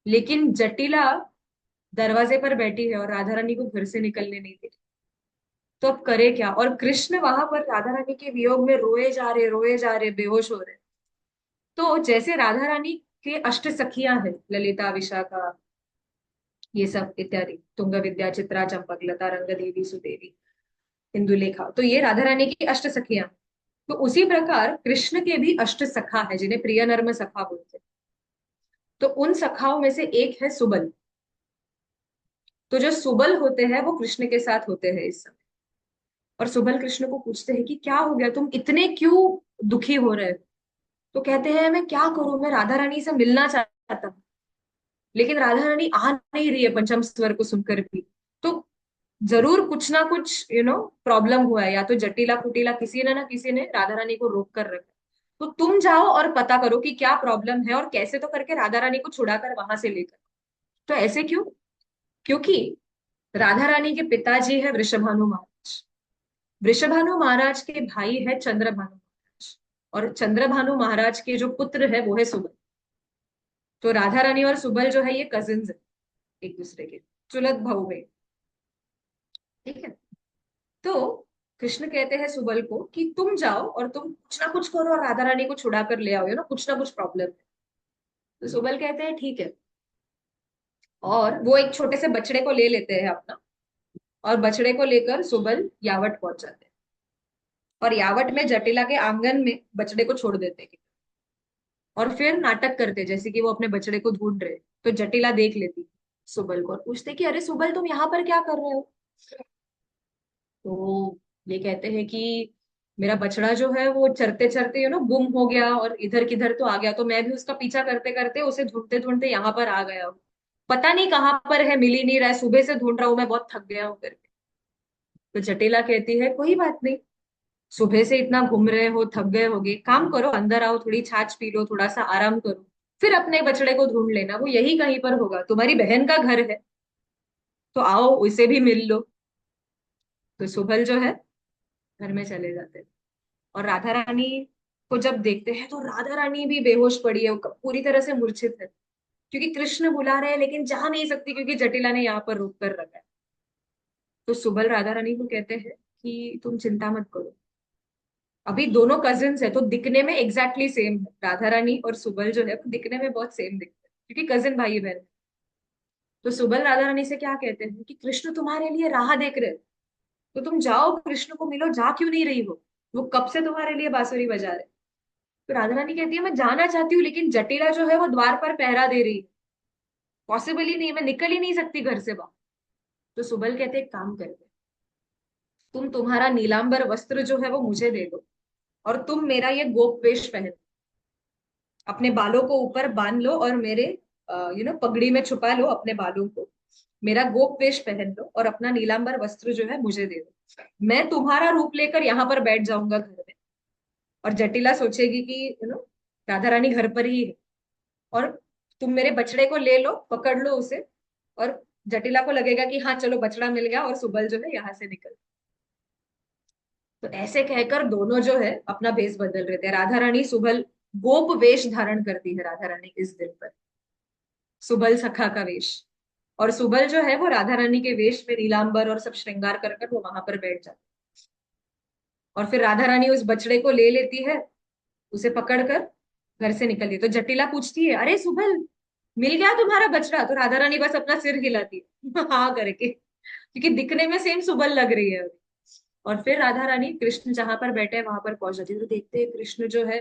लेकिन जटिला दरवाजे पर बैठी है और राधा रानी को घर से निकलने नहीं दे रही। तो अब करे क्या? और कृष्ण वहां पर राधा रानी के वियोग में रोए जा रहे, बेहोश हो रहे। तो जैसे राधा रानी के अष्ट सखियां हैं, ललिता, विशाखा, ये सब इत्यादि, तुंग विद्या, चित्रा, चंपकलता, रंग देवी, सुदेवी, इंदुलेखा, तो ये राधा रानी की अष्ट सखियां। तो उसी प्रकार कृष्ण के भी अष्ट सखा है जिन्हें प्रिय नर्म सखा बोलते हैं। तो उन सखाओं में से एक है सुबल। तो जो सुबल होते हैं वो कृष्ण के साथ होते हैं इस समय। और सुबल कृष्ण को पूछते हैं कि क्या हो गया, तुम इतने क्यों दुखी हो रहे हो? तो कहते हैं मैं क्या करूं, मैं राधा रानी से मिलना चाहता हूँ, लेकिन राधा रानी आ नहीं रही है पंचम स्वर को सुनकर भी। तो जरूर कुछ ना कुछ प्रॉब्लम हुआ है, या तो जटिला कुटिला किसी ने ना किसी ने राधा रानी को रोक कर रखा। तो तुम जाओ और पता करो कि क्या प्रॉब्लम है, और कैसे तो करके राधा रानी को छुड़ाकर वहां से लेकर। तो ऐसे क्यों? क्योंकि राधा रानी के पिताजी है वृषभानु महाराज। वृषभानु महाराज के भाई है चंद्रभानु महाराज, और चंद्रभानु महाराज के जो पुत्र है वो है सुबल। तो राधा रानी और सुबल जो है ये कजिन्स है, एक दूसरे के चुलत भाऊ है। ठीक है। तो कृष्ण कहते हैं सुबल को कि तुम जाओ और तुम कुछ ना कुछ करो और राधा रानी को छुड़ा कर ले आओ, कुछ ना कुछ प्रॉब्लम है। तो सुबल कहते हैं ठीक है। और वो एक छोटे से बछड़े को ले लेते हैं अपना, और बछड़े को लेकर सुबल यावट पहुंच जाते हैं। और यावट में जटिला के आंगन में बछड़े को छोड़ देते हैं। और फिर नाटक करते जैसे कि वो अपने बछड़े को ढूंढ रहे। तो जटिला देख लेती सुबल को और पूछते कि अरे सुबल, तुम यहाँ पर क्या कर रहे हो? तो ये कहते हैं कि मेरा बछड़ा जो है वो चरते चरते गुम हो गया और इधर किधर तो आ गया, तो मैं भी उसका पीछा करते करते उसे ढूंढते ढूंढते यहाँ पर आ गया हूँ। पता नहीं कहाँ पर है, मिल ही नहीं रहा है, सुबह से ढूंढ रहा हूँ, मैं बहुत थक गया हूँ करके। तो जटिला कहती है कोई बात नहीं, सुबह से इतना घूम रहे हो, थक गए होगे, काम करो, अंदर आओ, थोड़ी छाछ पी लो, थोड़ा सा आराम करो, फिर अपने बछड़े को ढूंढ लेना, वो यही कहीं पर होगा, तुम्हारी बहन का घर है, तो आओ उसे भी मिल लो। तो सुबल जो है घर में चले जाते हैं। और राधा रानी को जब देखते हैं तो राधा रानी भी बेहोश पड़ी है, वो पूरी तरह से मूर्छित है, क्योंकि कृष्ण बुला रहे हैं लेकिन जा नहीं सकती क्योंकि जटिला ने यहाँ पर रोक कर रखा है। तो सुबल राधा रानी को कहते हैं कि तुम चिंता मत करो, अभी दोनों कजिन्स है तो दिखने में एग्जैक्टली सेम है, राधा रानी और सुबल जो है वो दिखने में बहुत सेम दिखते हैं क्योंकि कजिन भाई बहन है। तो सुबल राधा रानी से क्या कहते हैं कि कृष्ण तुम्हारे लिए राह देख रहे हैं, तो तुम जाओ कृष्ण को मिलो, जा क्यों नहीं रही हो, वो कब से तुम्हारे लिए बांसुरी बजा रहे हैं। तो राधा रानी कहती है मैं जाना चाहती हूँ लेकिन जटिला जो है वो द्वार पर पहरा दे रही है, पॉसिबल ही नहीं, मैं निकल ही नहीं सकती घर से बाहर। तो सुबल कहते एक काम करते, तुम तुम्हारा नीलांबर वस्त्र जो है वो मुझे दे दो, और तुम मेरा ये गोप वेश पहन, अपने बालों को ऊपर बांध लो और मेरे पगड़ी में छुपा लो अपने बालों को, मेरा गोप वेश पहन लो और अपना नीलांबर वस्त्र जो है मुझे दे दो, मैं तुम्हारा रूप लेकर यहाँ पर बैठ जाऊंगा घर में। और जटिला सोचेगी कि राधा रानी घर पर ही है, और तुम मेरे बछड़े को ले लो, पकड़ लो उसे, और जटिला को लगेगा कि हाँ चलो बछड़ा मिल गया, और सुबल जो है यहाँ से निकल। तो ऐसे कहकर दोनों जो है अपना भेष बदल रहे थे, राधा रानी सुबल गोप वेश धारण करती है राधा रानी इस दिन पर, सुबल सखा का वेश। और सुबल जो है वो राधा रानी के वेश में नीलांबर और सब श्रृंगार कर कर वो वहां पर बैठ जाती है। और फिर राधा रानी उस बछड़े को ले लेती है, उसे पकड़कर घर से निकलती है। तो जटिला पूछती है अरे सुबल, मिल गया तुम्हारा बछड़ा? तो राधा रानी बस अपना सिर हिलाती है हाँ करके, क्योंकि दिखने में सेम सुबल लग रही है अभी। और फिर राधा रानी कृष्ण जहां पर बैठे हैं वहां पर पहुंच जाती है, तो देखते हैं कृष्ण जो है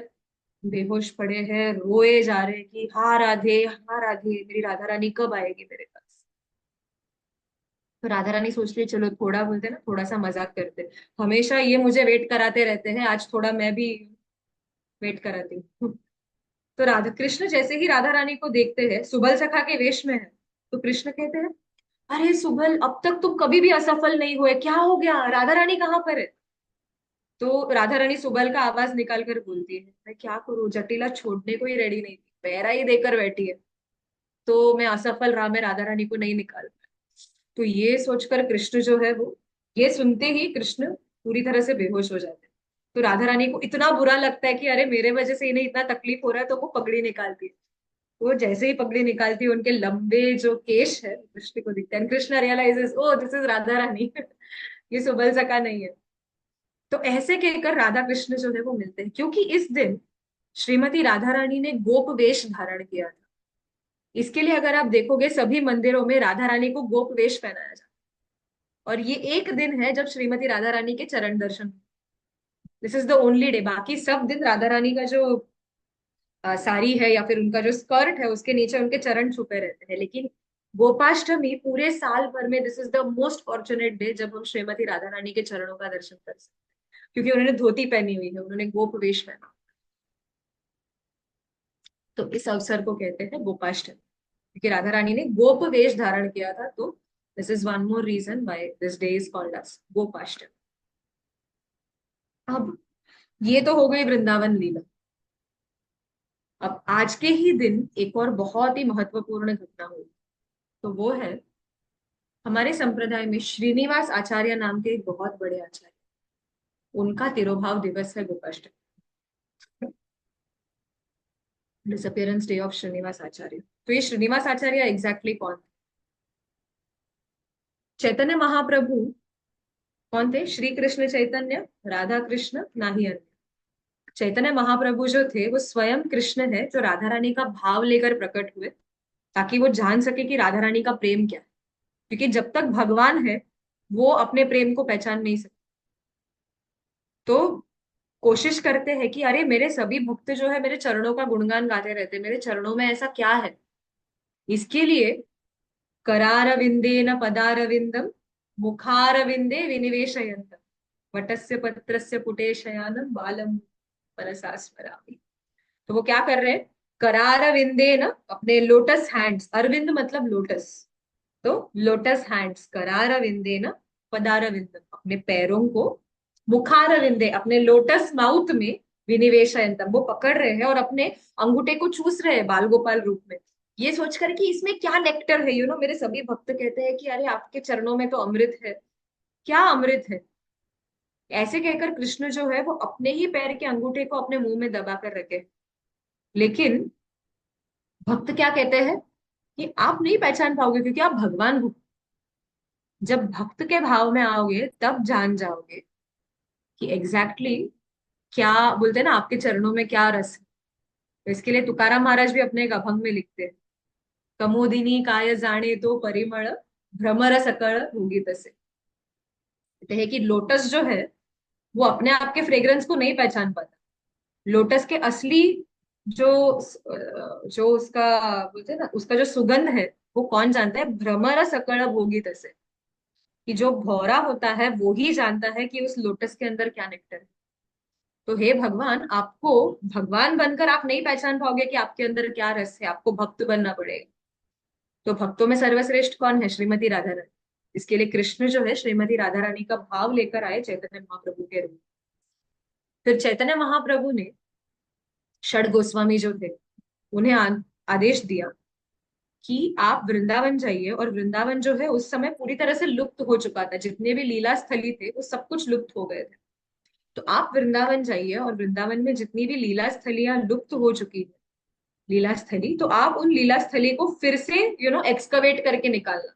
बेहोश पड़े हैं, रोए जा रहे हैं कि हाँ राधे, मेरी राधा रानी कब आएगी मेरे पास। तो राधा रानी सोच रही है चलो थोड़ा, बोलते हैं ना, थोड़ा सा मजाक करते हैं। हमेशा ये मुझे वेट कराते रहते हैं, आज थोड़ा मैं भी वेट कराती हूँ। तो राधा कृष्ण जैसे ही राधा रानी को देखते हैं सुबल सखा के वेश में है, तो कृष्ण कहते हैं अरे सुबल, अब तक तुम कभी भी असफल नहीं हुए, क्या हो गया, राधा रानी कहाँ पर है? तो राधा रानी सुबल का आवाज निकाल कर बोलती है मैं क्या करूं, जटिला छोड़ने को ही रेडी नहीं थी, पैरा ही देकर बैठी है, तो मैं असफल रहा, मैं राधा रानी को नहीं निकाल पाया। तो ये सोचकर कृष्ण जो है वो, ये सुनते ही कृष्ण पूरी तरह से बेहोश हो जाते हैं। तो राधा रानी को इतना बुरा लगता है कि अरे मेरे वजह से इन्हें इतना तकलीफ हो रहा है, तो वो पगड़ी निकालती है। वो जैसे ही पगड़ी निकालती है उनके लंबे जो केश है कृष्ण को दिखते हैं, Krishna realises oh this is Radha Rani ये सुबल सका नहीं है। तो ऐसे कहकर राधा कृष्ण जो है वो मिलते हैं, क्योंकि इस दिन श्रीमती राधा रानी ने गोप वेश धारण किया था। इसके लिए अगर आप देखोगे सभी मंदिरों में राधा रानी को गोप वेश पहनाया जाता है, और ये एक दिन है जब श्रीमती राधा रानी के चरण दर्शन, this is the only day, बाकी सब दिन राधा रानी का जो साड़ी है या फिर उनका जो स्कर्ट है उसके नीचे उनके चरण छुपे रहते हैं, लेकिन गोपाष्टमी पूरे साल भर में this is the most fortunate day जब हम श्रीमती राधा रानी के चरणों का दर्शन कर सकते हैं, क्योंकि उन्होंने धोती पहनी हुई है, उन्होंने गोप वेश पहना। तो इस अवसर को कहते हैं गोपाष्टमी, क्योंकि राधा रानी ने गोप वेश धारण किया था, तो this is one more reason why this day is called as Gopashtami. अब ये तो हो गई वृंदावन लीला। अब आज के ही दिन एक और बहुत ही महत्वपूर्ण घटना हुई, तो वो है हमारे संप्रदाय में श्रीनिवास आचार्य नाम के एक बहुत बड़े आचार्य, उनका तिरोभाव दिवस है Gopashtami, disappearance day of Srinivas Acharya. तो ये श्रीनिवास आचार्य एग्जैक्टली कौन थे? चैतन्य महाप्रभु कौन थे? श्री कृष्ण चैतन्य, राधा कृष्ण, नाही अन्य। चैतन्य महाप्रभु जो थे वो स्वयं कृष्ण है, जो राधा रानी का भाव लेकर प्रकट हुए, ताकि वो जान सके कि राधा रानी का प्रेम क्या है, क्योंकि जब तक भगवान है वो अपने प्रेम को पहचान नहीं सकते। तो कोशिश करते हैं कि अरे मेरे सभी भक्त जो है मेरे चरणों का गुणगान गाते रहते हैं, मेरे चरणों में ऐसा क्या है। इसके लिए करारविंदे न पदारविंदम मुखारविंदे विनिवेशयंतम, वटस्य पत्रस्य पुटे शयानम बालम मनसा स्मरामि। तो वो क्या कर रहे हैं, करारविंदे न, अपने लोटस हैंड्स, अरविंद मतलब लोटस, तो लोटस हैंड्स, करारविंदे न पदारविंद, अपने पैरों को, मुखारविंदे अपने लोटस माउथ में, विनिवेशयंतम वो पकड़ रहे हैं और अपने अंगूठे को चूस रहे हैं बाल गोपाल रूप में। ये सोचकर कि इसमें क्या नेक्टर है, मेरे सभी भक्त कहते हैं कि अरे आपके चरणों में तो अमृत है। क्या अमृत है? ऐसे कहकर कृष्ण जो है वो अपने ही पैर के अंगूठे को अपने मुंह में दबा कर रखे। लेकिन भक्त क्या कहते हैं कि आप नहीं पहचान पाओगे क्योंकि आप भगवान हो। जब भक्त के भाव में आओगे तब जान जाओगे कि एग्जैक्टली exactly क्या बोलते हैं ना, आपके चरणों में क्या रस है। तो इसके लिए तुकाराम महाराज भी अपने एक अभंग में लिखते हैं, कमोदिनी काय जाने तो परिमळ, भ्रमर सकळ होगी तसे। कहते हैं कि लोटस जो है वो अपने आप के फ्रेग्रेंस को नहीं पहचान पाता। लोटस के असली जो जो उसका बोलते हैं ना, उसका जो सुगंध है, वो कौन जानता है? भ्रमर सकळ भोगी तसे, कि जो भौरा होता है वो ही जानता है कि उस लोटस के अंदर क्या नेक्टर है। तो हे भगवान, आपको भगवान बनकर आप नहीं पहचान पाओगे कि आपके अंदर क्या रस है, आपको भक्त बनना पड़ेगा। तो भक्तों में सर्वश्रेष्ठ कौन है? श्रीमती राधा रानी। इसके लिए कृष्ण जो है श्रीमती राधा रानी का भाव लेकर आए चैतन्य महाप्रभु के रूप में। फिर चैतन्य महाप्रभु ने षड गोस्वामी जो थे उन्हें आदेश दिया कि आप वृंदावन जाइए, और वृंदावन जो है उस समय पूरी तरह से लुप्त हो चुका था, जितने भी लीला स्थली थे वो सब कुछ लुप्त हो गए थे। तो आप वृंदावन जाइए और वृंदावन में जितनी भी लीला स्थलियां लुप्त हो चुकी है, लीला स्थली, तो आप उन लीला स्थली को फिर से एक्सकवेट करके निकालना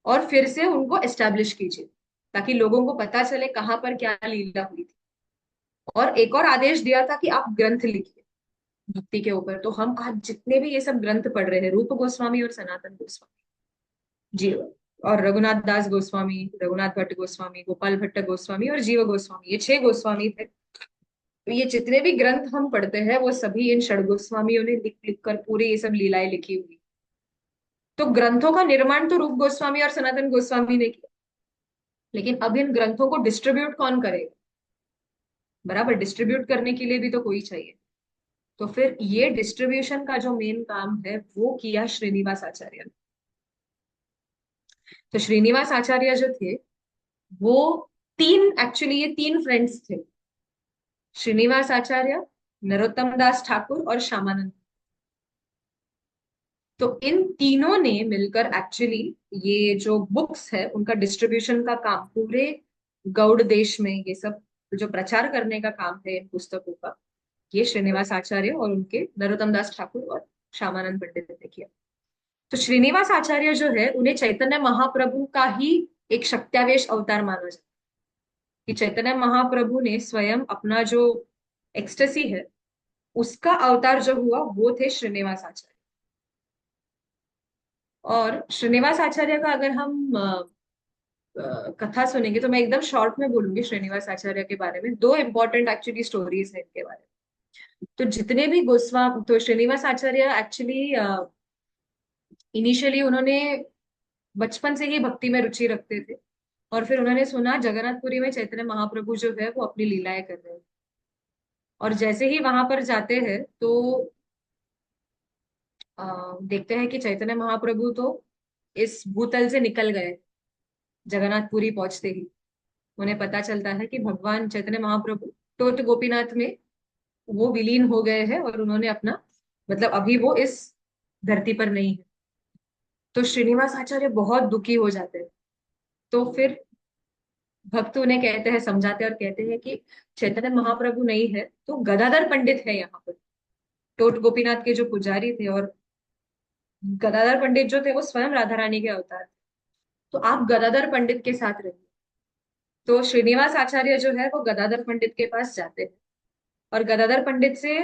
और फिर से उनको एस्टेब्लिश कीजिए, ताकि लोगों को पता चले कहाँ पर क्या लीला हुई थी। और एक और आदेश दिया था कि आप ग्रंथ लिखिए भक्ति के ऊपर। तो हम आज जितने भी ये सब ग्रंथ पढ़ रहे हैं, रूप गोस्वामी और सनातन गोस्वामी जी, और रघुनाथ दास गोस्वामी, रघुनाथ भट्ट गोस्वामी, गोपाल भट्ट गोस्वामी और जीव गोस्वामी, ये 6 गोस्वामी थे। तो ये जितने भी ग्रंथ हम पढ़ते हैं वो सभी इन षड गोस्वामियों ने लिख लिख कर पूरी ये सब लीलाएं लिखी हुई। तो ग्रंथों का निर्माण तो रूप गोस्वामी और सनातन गोस्वामी ने किया, लेकिन अब इन ग्रंथों को डिस्ट्रीब्यूट कौन करेगा? बराबर, डिस्ट्रीब्यूट करने के लिए भी तो कोई चाहिए। तो फिर ये डिस्ट्रीब्यूशन का जो मेन काम है वो किया श्रीनिवास आचार्य ने। तो श्रीनिवास आचार्य जो थे वो तीन, एक्चुअली ये तीन फ्रेंड्स थे, श्रीनिवास आचार्य, नरोत्तम दास ठाकुर और श्यामानंद। तो इन तीनों ने मिलकर एक्चुअली ये जो बुक्स है उनका डिस्ट्रीब्यूशन का काम पूरे गौड़ देश में, ये सब जो प्रचार करने का काम है इन पुस्तकों का, ये श्रीनिवास आचार्य और उनके नरोत्तम दास ठाकुर और श्यामानंद पंडित ने किया। तो श्रीनिवास आचार्य जो है उन्हें चैतन्य महाप्रभु का ही एक शक्त्यावेश अवतार माना जाता है, कि चैतन्य महाप्रभु ने स्वयं अपना जो एक्सटेसी है उसका अवतार जो हुआ वो थे श्रीनिवास आचार्य। और श्रीनिवास आचार्य का अगर हम कथा सुनेंगे, तो मैं एकदम शॉर्ट में बोलूंगी श्रीनिवास आचार्य के बारे में। दो इंपॉर्टेंट एक्चुअली स्टोरीज है इनके बारे में। तो जितने भी तो श्रीनिवास आचार्य एक्चुअली इनिशियली उन्होंने बचपन से ही भक्ति में रुचि रखते थे, और फिर उन्होंने सुना जगन्नाथपुरी में चैतन्य महाप्रभु जो है वो अपनी लीलाएं कर रहे हैं। और जैसे ही वहां पर जाते हैं तो देखते हैं कि चैतन्य महाप्रभु तो इस भूतल से निकल गए। जगन्नाथपुरी पहुंचते ही उन्हें पता चलता है कि भगवान चैतन्य महाप्रभु टोट गोपीनाथ में वो विलीन हो गए हैं, और उन्होंने अपना मतलब अभी वो इस धरती पर नहीं है। तो श्रीनिवास आचार्य बहुत दुखी हो जाते हैं। तो फिर भक्त उन्हें कहते हैं, समझाते हैं और कहते हैं कि चैतन्य महाप्रभु नहीं है तो गदाधर पंडित है यहाँ पर, टोट गोपीनाथ के जो पुजारी थे। और गदाधर पंडित जो थे वो स्वयं राधा रानी के अवतार थे। तो आप गदाधर पंडित के साथ रहिए। तो श्रीनिवास आचार्य जो है वो गदाधर पंडित के पास जाते हैं और गदाधर पंडित से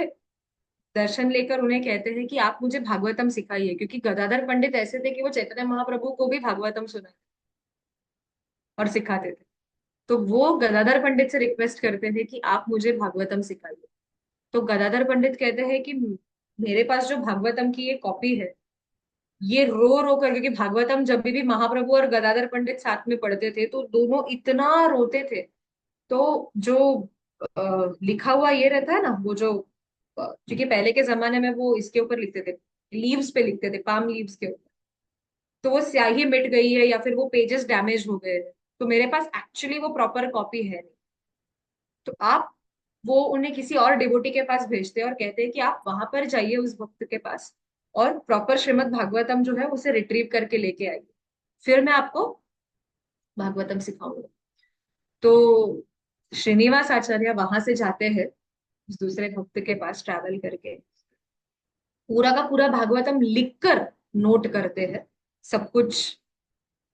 दर्शन लेकर उन्हें कहते हैं कि आप मुझे भागवतम सिखाइए, क्योंकि गदाधर पंडित ऐसे थे कि वो चैतन्य महाप्रभु को भी भागवतम सुनाते और सिखाते थे। तो वो गदाधर पंडित से रिक्वेस्ट करते थे कि आप मुझे भागवतम सिखाइए। तो गदाधर पंडित कहते हैं कि मेरे पास जो भागवतम की ये कॉपी है, ये रो रो कर, क्योंकि भागवतम जब भी महाप्रभु और गदाधर पंडित साथ में पढ़ते थे तो दोनों इतना रोते थे तो जो लिखा हुआ ये रहता है ना, वो जो क्योंकि पहले के जमाने में वो इसके ऊपर लिखते थे, लीव्स पे लिखते थे, पाम लीव्स के ऊपर। तो वो स्याही मिट गई है या फिर वो पेजेस डैमेज हो गए हैं, तो मेरे पास एक्चुअली वो प्रॉपर कॉपी है नहीं। तो आप वो उन्हें किसी और डिवोटी के पास भेजते हैं और कहते हैं कि आप वहां पर जाइए उस भक्त के पास, और प्रॉपर श्रीमद् भागवतम जो है उसे रिट्रीव करके लेके आइए, फिर मैं आपको भागवतम सिखाऊंगा। तो श्रीनिवास आचार्य वहां से जाते हैं उस दूसरे भक्त के पास ट्रैवल करके, पूरा का पूरा भागवतम लिखकर नोट करते हैं, सब कुछ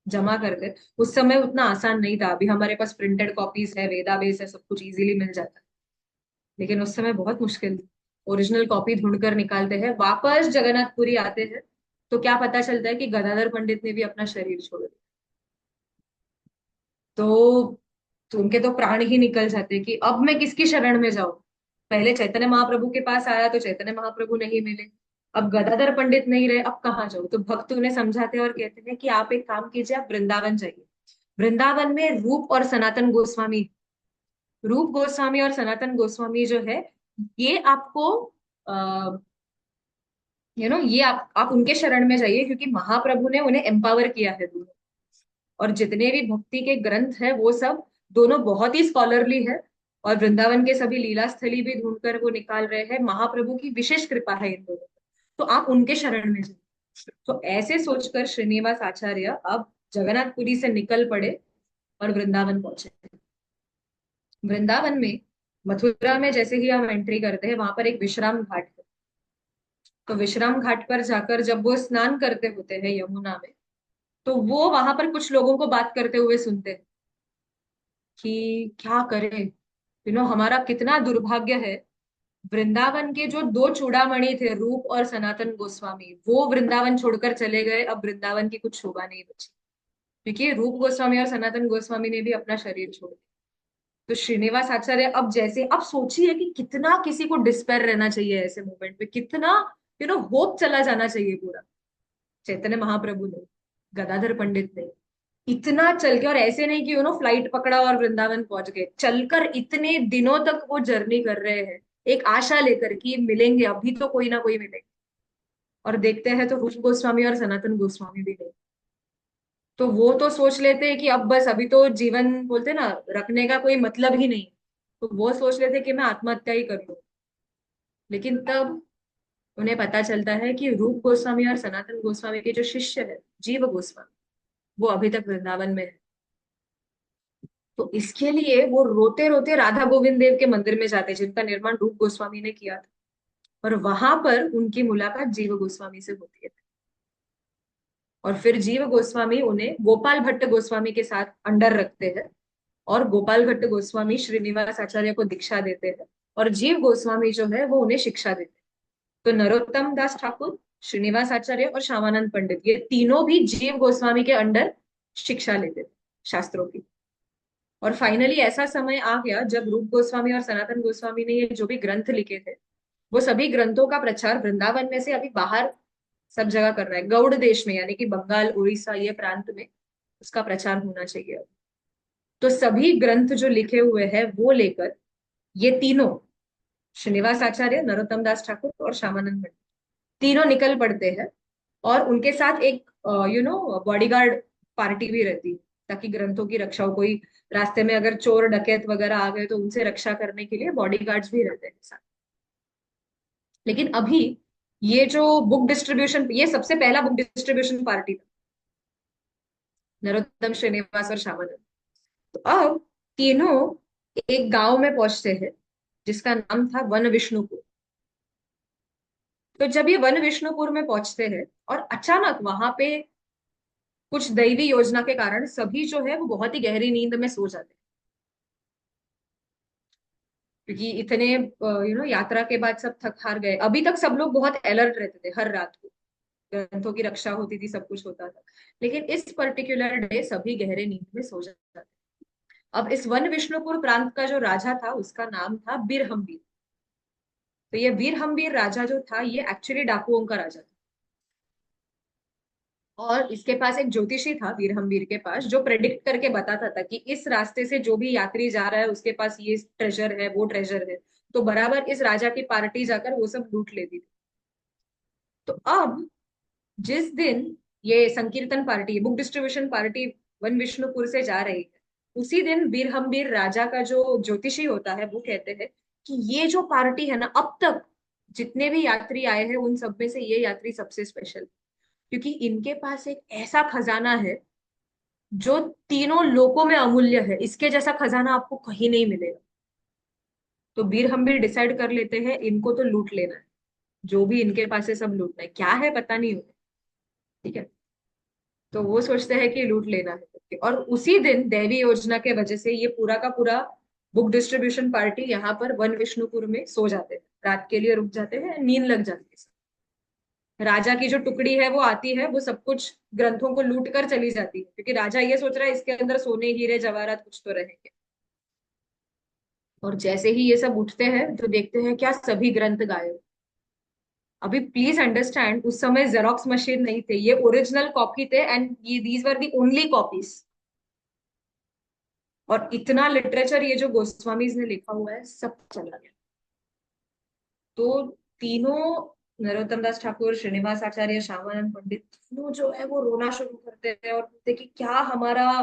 जमा करते हैं। उस समय उतना आसान नहीं था, अभी हमारे पास प्रिंटेड कॉपीज है, वेदाबेस है, सब कुछ इजीली मिल जाता है। लेकिन उस समय बहुत मुश्किल थी। ओरिजिनल कॉपी ढूंढकर निकालते हैं, वापस जगन्नाथपुरी आते हैं, तो क्या पता चलता है कि गदाधर पंडित ने भी अपना शरीर छोड़ दिया। तो उनके तो प्राण ही निकल जाते कि अब मैं किसकी शरण में जाऊं। पहले चैतन्य महाप्रभु के पास आया तो चैतन्य महाप्रभु नहीं मिले, अब गदाधर पंडित नहीं रहे, अब कहाँ जाऊं। तो भक्त उन्हें समझाते हैं और कहते हैं कि आप एक काम कीजिए, आप वृंदावन जाइए। वृंदावन में रूप और सनातन गोस्वामी, रूप गोस्वामी और सनातन गोस्वामी जो है, ये आपको ये आप उनके शरण में जाइए, क्योंकि महाप्रभु ने उन्हें एम्पावर किया है दोनों। और जितने भी भक्ति के ग्रंथ है वो सब दोनों बहुत ही स्कॉलरली है, और वृंदावन के सभी लीला स्थली भी ढूंढकर वो निकाल रहे हैं, महाप्रभु की विशेष कृपा है इन दोनों पर। तो आप उनके शरण में जाइए। तो ऐसे सोचकर श्रीनिवास आचार्य अब जगन्नाथपुरी से निकल पड़े और वृंदावन पहुंचे। वृंदावन में, मथुरा में जैसे ही हम एंट्री करते हैं, वहां पर एक विश्राम घाट है। तो विश्राम घाट पर जाकर जब वो स्नान करते होते हैं यमुना में, तो वो वहां पर कुछ लोगों को बात करते हुए सुनते हैं कि क्या करें, हमारा कितना दुर्भाग्य है। वृंदावन के जो दो चूड़ामणि थे, रूप और सनातन गोस्वामी, वो वृंदावन छोड़कर चले गए, अब वृंदावन की कुछ शोभा नहीं बची, क्योंकि रूप गोस्वामी और सनातन गोस्वामी ने भी अपना शरीर छोड़ दिया। तो श्रीनिवास आचार्य अब जैसे, अब सोचिए कि कितना किसी को डिस्पेयर रहना चाहिए ऐसे मोमेंट में, कितना होप चला जाना चाहिए पूरा। चैतन्य महाप्रभु ने, गदाधर पंडित ने इतना चल के, और ऐसे नहीं कि फ्लाइट पकड़ा और वृंदावन पहुंच गए, चलकर इतने दिनों तक वो जर्नी कर रहे हैं, एक आशा लेकर कि मिलेंगे, अभी तो कोई ना कोई मिलेगा। और देखते हैं तो रूप गोस्वामी और सनातन गोस्वामी भी नहीं। तो वो तो सोच लेते हैं कि अब बस, अभी तो जीवन बोलते ना, रखने का कोई मतलब ही नहीं। तो वो सोच लेते कि मैं आत्महत्या ही कर लूं। लेकिन तब उन्हें पता चलता है कि रूप गोस्वामी और सनातन गोस्वामी के जो शिष्य है, जीव गोस्वामी, वो अभी तक वृंदावन में है। तो इसके लिए वो रोते रोते राधा गोविंद देव के मंदिर में जाते, जिनका निर्माण रूप गोस्वामी ने किया था। और वहां पर उनकी मुलाकात जीव गोस्वामी से होती है। और फिर जीव गोस्वामी उन्हें गोपाल भट्ट गोस्वामी के साथ अंडर रखते हैं, और गोपाल भट्ट गोस्वामी श्रीनिवास आचार्य को दीक्षा देते हैं, और जीव गोस्वामी जो है वो उन्हें शिक्षा देते हैं। तो नरोत्तम दास ठाकुर, श्रीनिवास आचार्य और श्यामानंद पंडित, ये तीनों भी जीव गोस्वामी के अंडर शिक्षा लेते थे शास्त्रों की। और फाइनली ऐसा समय आ गया जब रूप गोस्वामी और सनातन गोस्वामी ने ये जो भी ग्रंथ लिखे थे, वो सभी ग्रंथों का प्रचार वृंदावन में से अभी बाहर सब जगह कर रहा है, गौड़ देश में, यानी कि बंगाल, उड़ीसा, ये प्रांत में उसका प्रचार होना चाहिए। तो सभी ग्रंथ जो लिखे हुए हैं वो लेकर ये तीनों, श्रीनिवास आचार्य, नरोत्तम दास ठाकुर और श्यामानंद पंडित, तीनों निकल पड़ते हैं। और उनके साथ एक बॉडीगार्ड पार्टी भी रहती है, ताकि ग्रंथों की रक्षा हो। कोई रास्ते में अगर चोर डकैत वगैरह आ गए तो उनसे रक्षा करने के लिए बॉडीगार्ड्स भी रहते हैं साथ। लेकिन अभी ये जो बुक डिस्ट्रीब्यूशन, ये सबसे पहला बुक डिस्ट्रीब्यूशन पार्टी था, नरोत्तम, श्रीनिवास और श्यामानंद। तो अब तीनों एक गांव में पहुंचते हैं जिसका नाम था वन विष्णुपुर। तो जब ये वन विष्णुपुर में पहुंचते हैं, और अचानक वहां पे कुछ दैवी योजना के कारण सभी जो है वो बहुत ही गहरी नींद में सो जाते हैं, क्योंकि इतने यात्रा के बाद सब थक हार गए। अभी तक सब लोग बहुत अलर्ट रहते थे, हर रात को ग्रंथों की रक्षा होती थी, सब कुछ होता था। लेकिन इस पर्टिकुलर डे सभी गहरे नींद में सो जाते थे। अब इस वन विष्णुपुर प्रांत का जो राजा था उसका नाम था बीरहम्बीर। तो ये बीरहम्बीर राजा जो था, ये एक्चुअली डाकुओं का राजा था। और इसके पास एक ज्योतिषी था वीरहमवीर के पास, जो प्रेडिक्ट करके बताता था कि इस रास्ते से जो भी यात्री जा रहा है उसके पास ये ट्रेजर है, वो ट्रेजर है। तो बराबर इस राजा की पार्टी जाकर वो सब लूट लेती थी। तो अब जिस दिन ये संकीर्तन पार्टी, बुक डिस्ट्रीब्यूशन पार्टी वन विष्णुपुर से जा रही है, उसी दिन बीरहमबीर राजा का जो ज्योतिषी होता है वो कहते हैं कि ये जो पार्टी है ना, अब तक जितने भी यात्री आए हैं उन सब में से ये यात्री सबसे स्पेशल, क्योंकि इनके पास एक ऐसा खजाना है जो तीनों लोकों में अमूल्य है, इसके जैसा खजाना आपको कहीं नहीं मिलेगा। तो बीरहमबीर डिसाइड कर लेते हैं इनको तो लूट लेना है, जो भी इनके पास है सब लूटना है, क्या है पता नहीं उन्हें। ठीक है। तो वो सोचते हैं कि लूट लेना है करके। और उसी दिन दैवी योजना के वजह से ये पूरा का पूरा बुक डिस्ट्रीब्यूशन पार्टी यहाँ पर वन विष्णुपुर में सो जाते हैं, रात के लिए रुक जाते हैं, नींद लग जाती है। राजा की जो टुकड़ी है वो आती है, वो सब कुछ ग्रंथों को लूट कर चली जाती है, क्योंकि राजा ये सोच रहा है इसके अंदर सोने हीरे जवाहरात कुछ तो रहेंगे। और जैसे ही ये सब उठते हैं तो देखते हैं क्या सभी ग्रंथ गायब। अभी प्लीज अंडरस्टैंड, उस समय जेरोक्स मशीन नहीं थे, ये ओरिजिनल कॉपी थे, एंड ये these were the only copies. और इतना लिटरेचर ये जो गोस्वामीज ने लिखा हुआ है सब चला गया। तो तीनों, नरोत्तम दास ठाकुर, श्रीनिवास आचार्य, श्यामानंद पंडित, तीनों जो है वो रोना शुरू करते हैं और बोलते हैं कि क्या हमारा,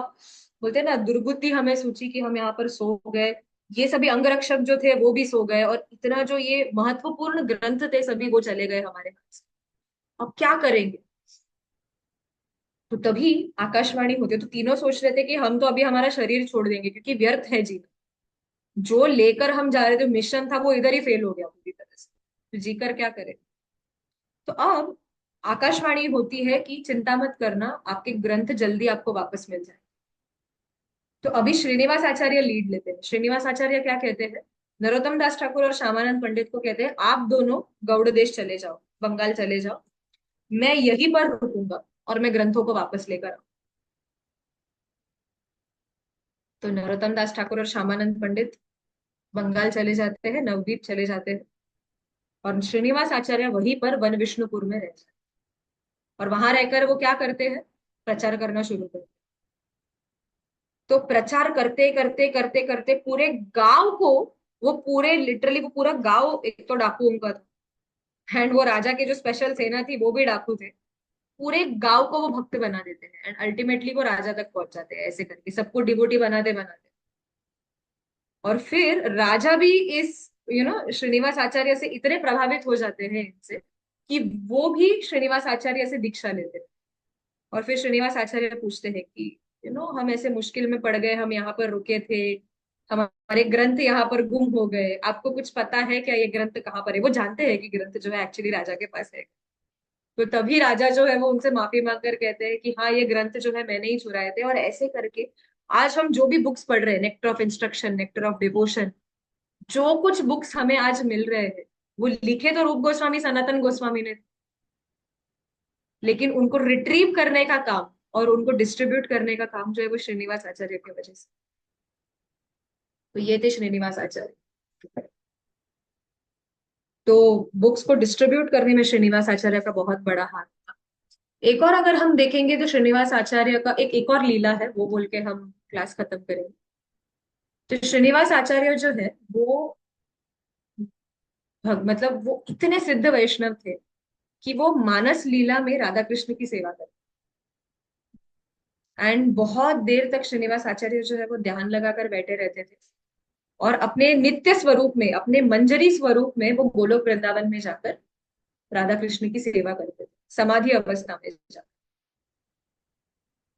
बोलते हैं ना, दुर्बुद्धि हमें सूची कि हम यहाँ पर सो गए। ये सभी अंगरक्षक जो थे वो भी सो गए, और इतना जो ये महत्वपूर्ण ग्रंथ थे सभी वो चले गए हमारे हाथ से। अब क्या करेंगे। तो तभी आकाशवाणी होती है, तो तीनों सोच रहे थे कि हम तो अभी हमारा शरीर छोड़ देंगे क्योंकि व्यर्थ है जीना। जो लेकर हम जा रहे थे, मिशन था, वो इधर ही फेल हो गया पूरी तरह से। तो जीकर क्या करें। तो अब आकाशवाणी होती है कि चिंता मत करना, आपके ग्रंथ जल्दी आपको वापस मिल जाए। तो अभी श्रीनिवास आचार्य लीड लेते हैं। श्रीनिवास आचार्य क्या कहते हैं, नरोत्तम दास ठाकुर और श्यामानंद पंडित को कहते हैं आप दोनों गौड़ देश चले जाओ, बंगाल चले जाओ, मैं यहीं पर रुकूंगा और मैं ग्रंथों को वापस लेकर आऊं। तो नरोत्तम दास ठाकुर और श्यामानंद पंडित बंगाल चले जाते हैं, नवदीप चले जाते हैं, और श्रीनिवास आचार्य वहीं पर वन विष्णुपुर में रहते हैं। और वहां रहकर वो क्या करते हैं, प्रचार करना शुरू करते हैं। तो प्रचार करते करते करते करते पूरे गांव को, वो पूरे लिटरली वो पूरा गांव, एक तो डाकुओं का था, एंड वो राजा की जो स्पेशल सेना थी वो भी डाकू थे, पूरे गांव को वो भक्त बना देते हैं, एंड अल्टीमेटली वो राजा तक पहुंच जाते हैं, ऐसे करके सबको डिवोटी बनाते बनाते। और फिर राजा भी इस श्रीनिवास आचार्य से इतने प्रभावित हो जाते हैं इनसे, कि वो भी श्रीनिवास आचार्य से दीक्षा लेते हैं। और फिर श्रीनिवास आचार्य पूछते हैं कि हम ऐसे मुश्किल में पड़ गए, हम यहाँ पर रुके थे, हमारे ग्रंथ यहाँ पर गुम हो गए, आपको कुछ पता है क्या ये ग्रंथ कहाँ पर है। वो जानते हैं कि ग्रंथ जो है एक्चुअली राजा के पास है। तो तभी राजा जो है वो उनसे माफी मांग कर कहते हैं कि हाँ ये ग्रंथ जो है मैंने ही चुराए थे। और ऐसे करके आज हम जो भी बुक्स पढ़ रहे हैं, nectar of instruction, nectar of devotion, जो कुछ बुक्स हमें आज मिल रहे हैं, वो लिखे तो रूप गोस्वामी, सनातन गोस्वामी ने, लेकिन उनको रिट्रीव करने का काम और उनको डिस्ट्रीब्यूट करने का काम जो है वो श्रीनिवास आचार्य की वजह से। तो ये थे श्रीनिवास आचार्य। तो बुक्स को डिस्ट्रीब्यूट करने में श्रीनिवास आचार्य का बहुत बड़ा हाथ था। एक और अगर हम देखेंगे तो श्रीनिवास आचार्य का एक और लीला है, वो बोल के हम क्लास खत्म करेंगे। तो श्रीनिवास आचार्य जो है वो मतलब वो इतने सिद्ध वैष्णव थे कि वो मानस लीला में राधा कृष्ण की सेवा करते, एंड बहुत देर तक श्रीनिवास आचार्य जो है वो ध्यान लगाकर बैठे रहते थे, और अपने नित्य स्वरूप में, अपने मंजरी स्वरूप में वो गोलोक वृंदावन में जाकर राधा कृष्ण की सेवा करते थे, समाधि अवस्था में जाकर।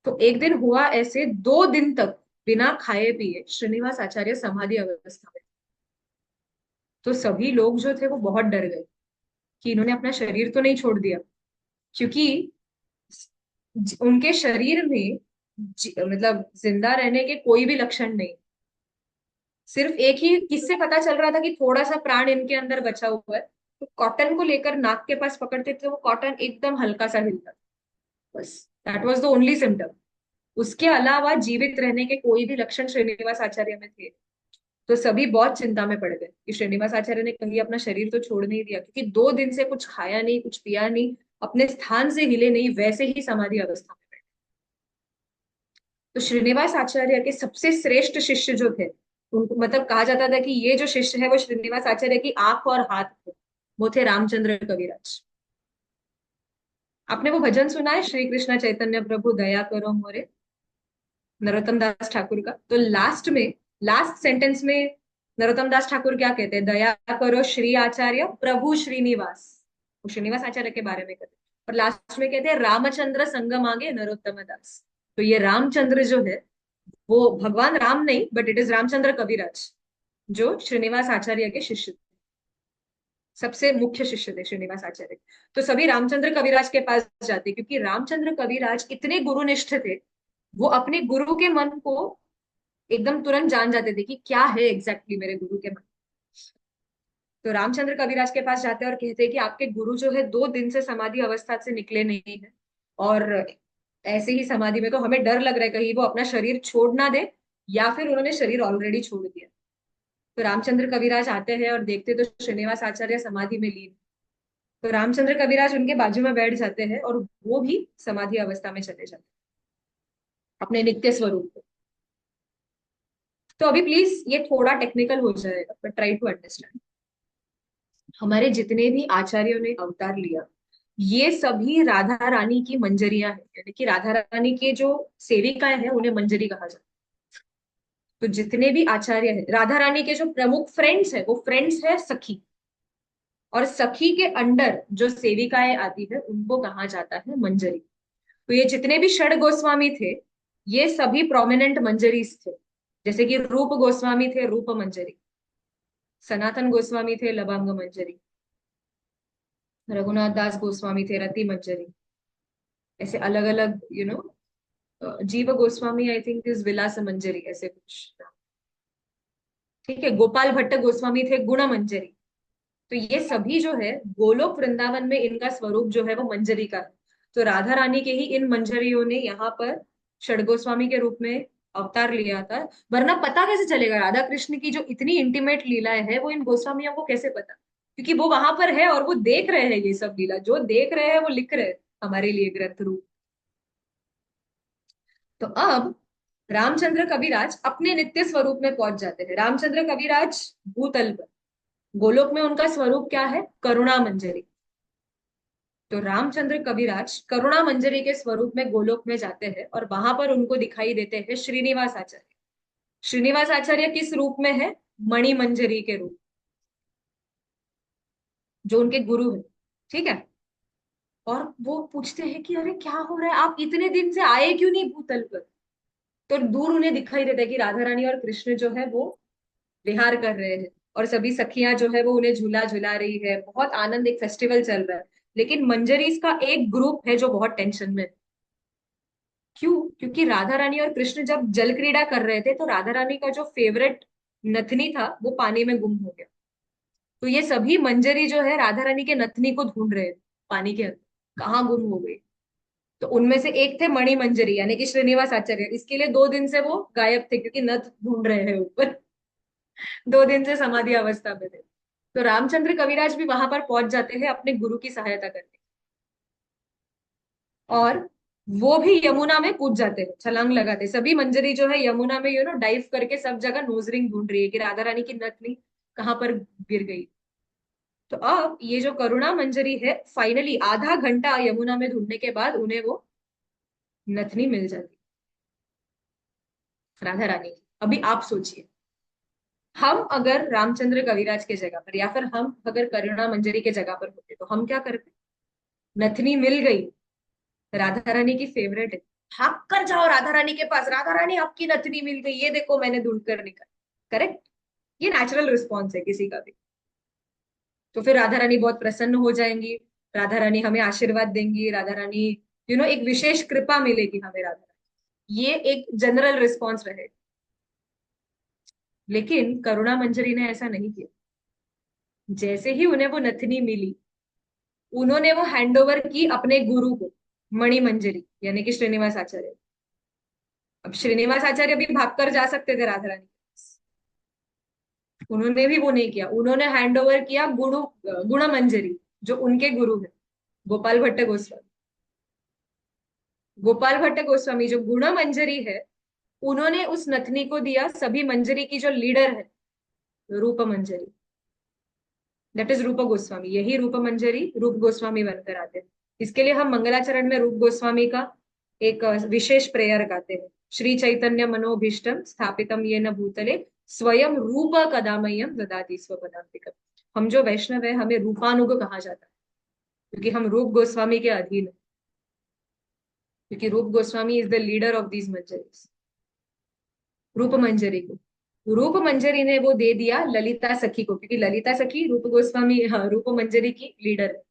तो एक दिन हुआ ऐसे, 2 दिन तक बिना खाए पिए श्रीनिवास आचार्य समाधि अवस्था में। तो सभी लोग जो थे वो बहुत डर गए कि इन्होंने अपना शरीर तो नहीं छोड़ दिया, क्योंकि उनके शरीर में मतलब जिंदा रहने के कोई भी लक्षण नहीं। सिर्फ एक ही किससे पता चल रहा था कि थोड़ा सा प्राण इनके अंदर बचा हुआ है, तो कॉटन को लेकर नाक के पास पकड़ते थे, वो कॉटन एकदम हल्का सा हिलता था, बस that was the only symptom. उसके अलावा जीवित रहने के कोई भी लक्षण श्रीनिवास आचार्य में थे। तो सभी बहुत चिंता में पड़ गए कि श्रीनिवास आचार्य ने कहीं अपना शरीर तो छोड़ नहीं दिया, क्योंकि 2 दिन से कुछ खाया नहीं, कुछ पिया नहीं, अपने स्थान से हिले नहीं, वैसे ही समाधि अवस्था में बैठे। तो श्रीनिवास आचार्य के सबसे श्रेष्ठ शिष्य जो थे, उनको मतलब कहा जाता था कि ये जो शिष्य है वो श्रीनिवास आचार्य की आंख और हाथ थे, वो थे रामचंद्र कविराज। आपने वो भजन सुना है, श्री कृष्ण चैतन्य प्रभु दया करो मोरे, नरोत्तम दास ठाकुर का? तो लास्ट में, लास्ट सेंटेंस में नरोत्तम दास ठाकुर क्या कहते हैं? दया करो श्री आचार्य प्रभु श्रीनिवास। वो श्रीनिवास आचार्य के बारे में कहते हैं। और लास्ट में कहते हैं रामचंद्र संग मांगे नरोत्तम दास। तो ये रामचंद्र जो है वो भगवान राम नहीं, बट इट इज रामचंद्र कविराज, जो श्रीनिवास आचार्य के शिष्य थे, सबसे मुख्य शिष्य थे श्रीनिवास आचार्य। तो सभी रामचंद्र कविराज के पास जाते, क्योंकि रामचंद्र कविराज इतने गुरुनिष्ठ थे, वो अपने गुरु के मन को एकदम तुरंत जान जाते थे कि क्या है एग्जैक्टली मेरे गुरु के मन। तो रामचंद्र कविराज के पास जाते हैं और कहते हैं कि आपके गुरु जो है 2 दिन से समाधि अवस्था से निकले नहीं है, और ऐसे ही समाधि में तो हमें डर लग रहा है कहीं वो अपना शरीर छोड़ ना दे, या फिर उन्होंने शरीर ऑलरेडी छोड़ दिया। तो रामचंद्र कविराज आते हैं और देखते तो श्रीनिवास आचार्य समाधि में लीन। तो रामचंद्र कविराज उनके बाजू में बैठ जाते हैं और वो भी समाधि अवस्था में चले जाते हैं अपने नित्य स्वरूप पे। तो अभी प्लीज ये थोड़ा टेक्निकल हो जाएगा, बट ट्राई टू अंडरस्टैंड। हमारे जितने भी आचार्यों ने अवतार लिया, ये सभी राधा रानी की मंजरियां हैं, यानी कि राधा रानी के जो सेविकाएं हैं उन्हें मंजरी कहा जाता है। तो जितने भी आचार्य हैं, राधा रानी के जो प्रमुख फ्रेंड्स है वो फ्रेंड्स है सखी, और सखी के अंडर जो सेविकाएं आती है उनको कहा जाता है मंजरी। तो ये जितने भी षड गोस्वामी थे, ये सभी प्रोमिनेंट मंजरीज थे। जैसे कि रूप गोस्वामी थे रूप मंजरी, सनातन गोस्वामी थे लबांग मंजरी, रघुनाथ दास गोस्वामी थे रति मंजरी। ऐसे अलग अलग जीव गोस्वामी आई थिंक इज विलास मंजरी, ऐसे कुछ। ठीक है, गोपाल भट्ट गोस्वामी थे गुण मंजरी। तो ये सभी जो है गोलोक वृंदावन में इनका स्वरूप जो है वो मंजरी का है। तो राधा रानी के ही इन मंजरियों ने यहाँ पर षड गोस्वामी के रूप में अवतार लिया था। वरना पता कैसे चलेगा राधा कृष्ण की जो इतनी इंटीमेट लीलाएं है वो इन गोस्वामियों को कैसे पता? क्योंकि वो वहां पर है और वो देख रहे हैं, ये सब लीला जो देख रहे हैं वो लिख रहे हैं हमारे लिए ग्रंथ रूप। तो अब रामचंद्र कविराज अपने नित्य स्वरूप में पहुंच जाते हैं। रामचंद्र कविराज भूतल पर, गोलोक में उनका स्वरूप क्या है? करुणा मंजरी। तो रामचंद्र कविराज करुणा मंजरी के स्वरूप में गोलोक में जाते हैं और वहां पर उनको दिखाई देते हैं श्रीनिवास आचार्य। श्रीनिवास आचार्य किस रूप में है? मणि मंजरी के रूप, जो उनके गुरु है। ठीक है। और वो पूछते हैं कि अरे क्या हो रहा है, आप इतने दिन से आए क्यों नहीं भूतल पर? तो दूर उन्हें दिखाई देता है कि राधा रानी और कृष्ण जो है वो विहार कर रहे हैं, और सभी सखियां जो है वो उन्हें झूला झुला रही है, बहुत आनंद, एक फेस्टिवल चल रहा है। लेकिन मंजरीज का एक ग्रुप है जो बहुत टेंशन में है। क्यों? क्योंकि राधा रानी और कृष्ण जब जल क्रीड़ा कर रहे थे तो राधा रानी का जो फेवरेट नथनी था वो पानी में गुम हो गया। तो ये सभी मंजरी जो है राधा रानी के नथनी को ढूंढ रहे थे पानी के अंदर, कहाँ गुम हो गई। तो उनमें से एक थे मणि मंजरी, यानी कि श्रीनिवास आचार्य। इसके लिए 2 दिन से वो गायब थे, क्योंकि नथ ढूंढ रहे हैं ऊपर। 2 दिन से समाधि अवस्था में थे। तो रामचंद्र कविराज भी वहां पर पहुंच जाते हैं अपने गुरु की सहायता करने। और वो भी यमुना में कूद जाते हैं, छलांग लगाते हैं। सभी मंजरी जो है यमुना में डाइव करके सब जगह नोज रिंग ढूंढ रही है कि राधा रानी की नथनी कहाँ पर गिर गई। तो अब ये जो करुणा मंजरी है, फाइनली आधा घंटा यमुना में ढूंढने के बाद उन्हें वो नथनी मिल जाती राधा रानी की। अभी आप सोचिए, हम अगर रामचंद्र कविराज के जगह पर, या फिर हम अगर करुणा मंजरी के जगह पर होते तो हम क्या करते? नथनी मिल गई, राधा रानी की फेवरेट है, भाग कर जाओ राधा रानी के पास, राधा रानी आपकी नथनी मिल गई, ये देखो मैंने ढूंढ कर निकाल। करेक्ट? ये नेचुरल रिस्पॉन्स है किसी का भी। तो फिर राधा रानी बहुत प्रसन्न हो जाएंगी, राधा रानी हमें आशीर्वाद देंगी, राधा रानी एक विशेष कृपा मिलेगी हमें राधा रानी, ये एक जनरल रिस्पॉन्स रहे। लेकिन करुणा मंजरी ने ऐसा नहीं किया। जैसे ही उन्हें वो नथनी मिली, उन्होंने वो हैंड ओवर की अपने गुरु को, मणि मंजरी यानी कि श्रीनिवास आचार्य। अब श्रीनिवास आचार्य भी भागकर जा सकते थे राधा रानी के पास, उन्होंने भी वो नहीं किया। उन्होंने हैंड ओवर किया गुरु, गुण मंजरी, जो उनके गुरु है। गोपाल भट्ट गोस्वामी। गोपाल भट्ट गोस्वामी जो गुण मंजरी है, उन्होंने उस नथनी को दिया सभी मंजरी की जो लीडर है, रूप मंजरी। दैट इज रूप गोस्वामी। यही रूप मंजरी रूप गोस्वामी बनकर आते हैं। इसके लिए हम मंगलाचरण में रूप गोस्वामी का एक विशेष प्रेयर गाते हैं। श्री चैतन्य मनोभीष्टम स्थापितम येन भूतले स्वयं रूप कदामयम ददाति स्वपदान्तिकम। हम जो वैष्णव है, हमें रूपानुग कहा जाता है, क्योंकि हम रूप गोस्वामी के अधीन है। क्योंकि Rupa Goswami is the leader of these मंजरीज। रूप मंजरी को रूप मंजरी ने वो दे दिया ललिता सखी को, क्योंकि ललिता सखी रूप गोस्वामी, हाँ, रूप मंजरी की लीडर है।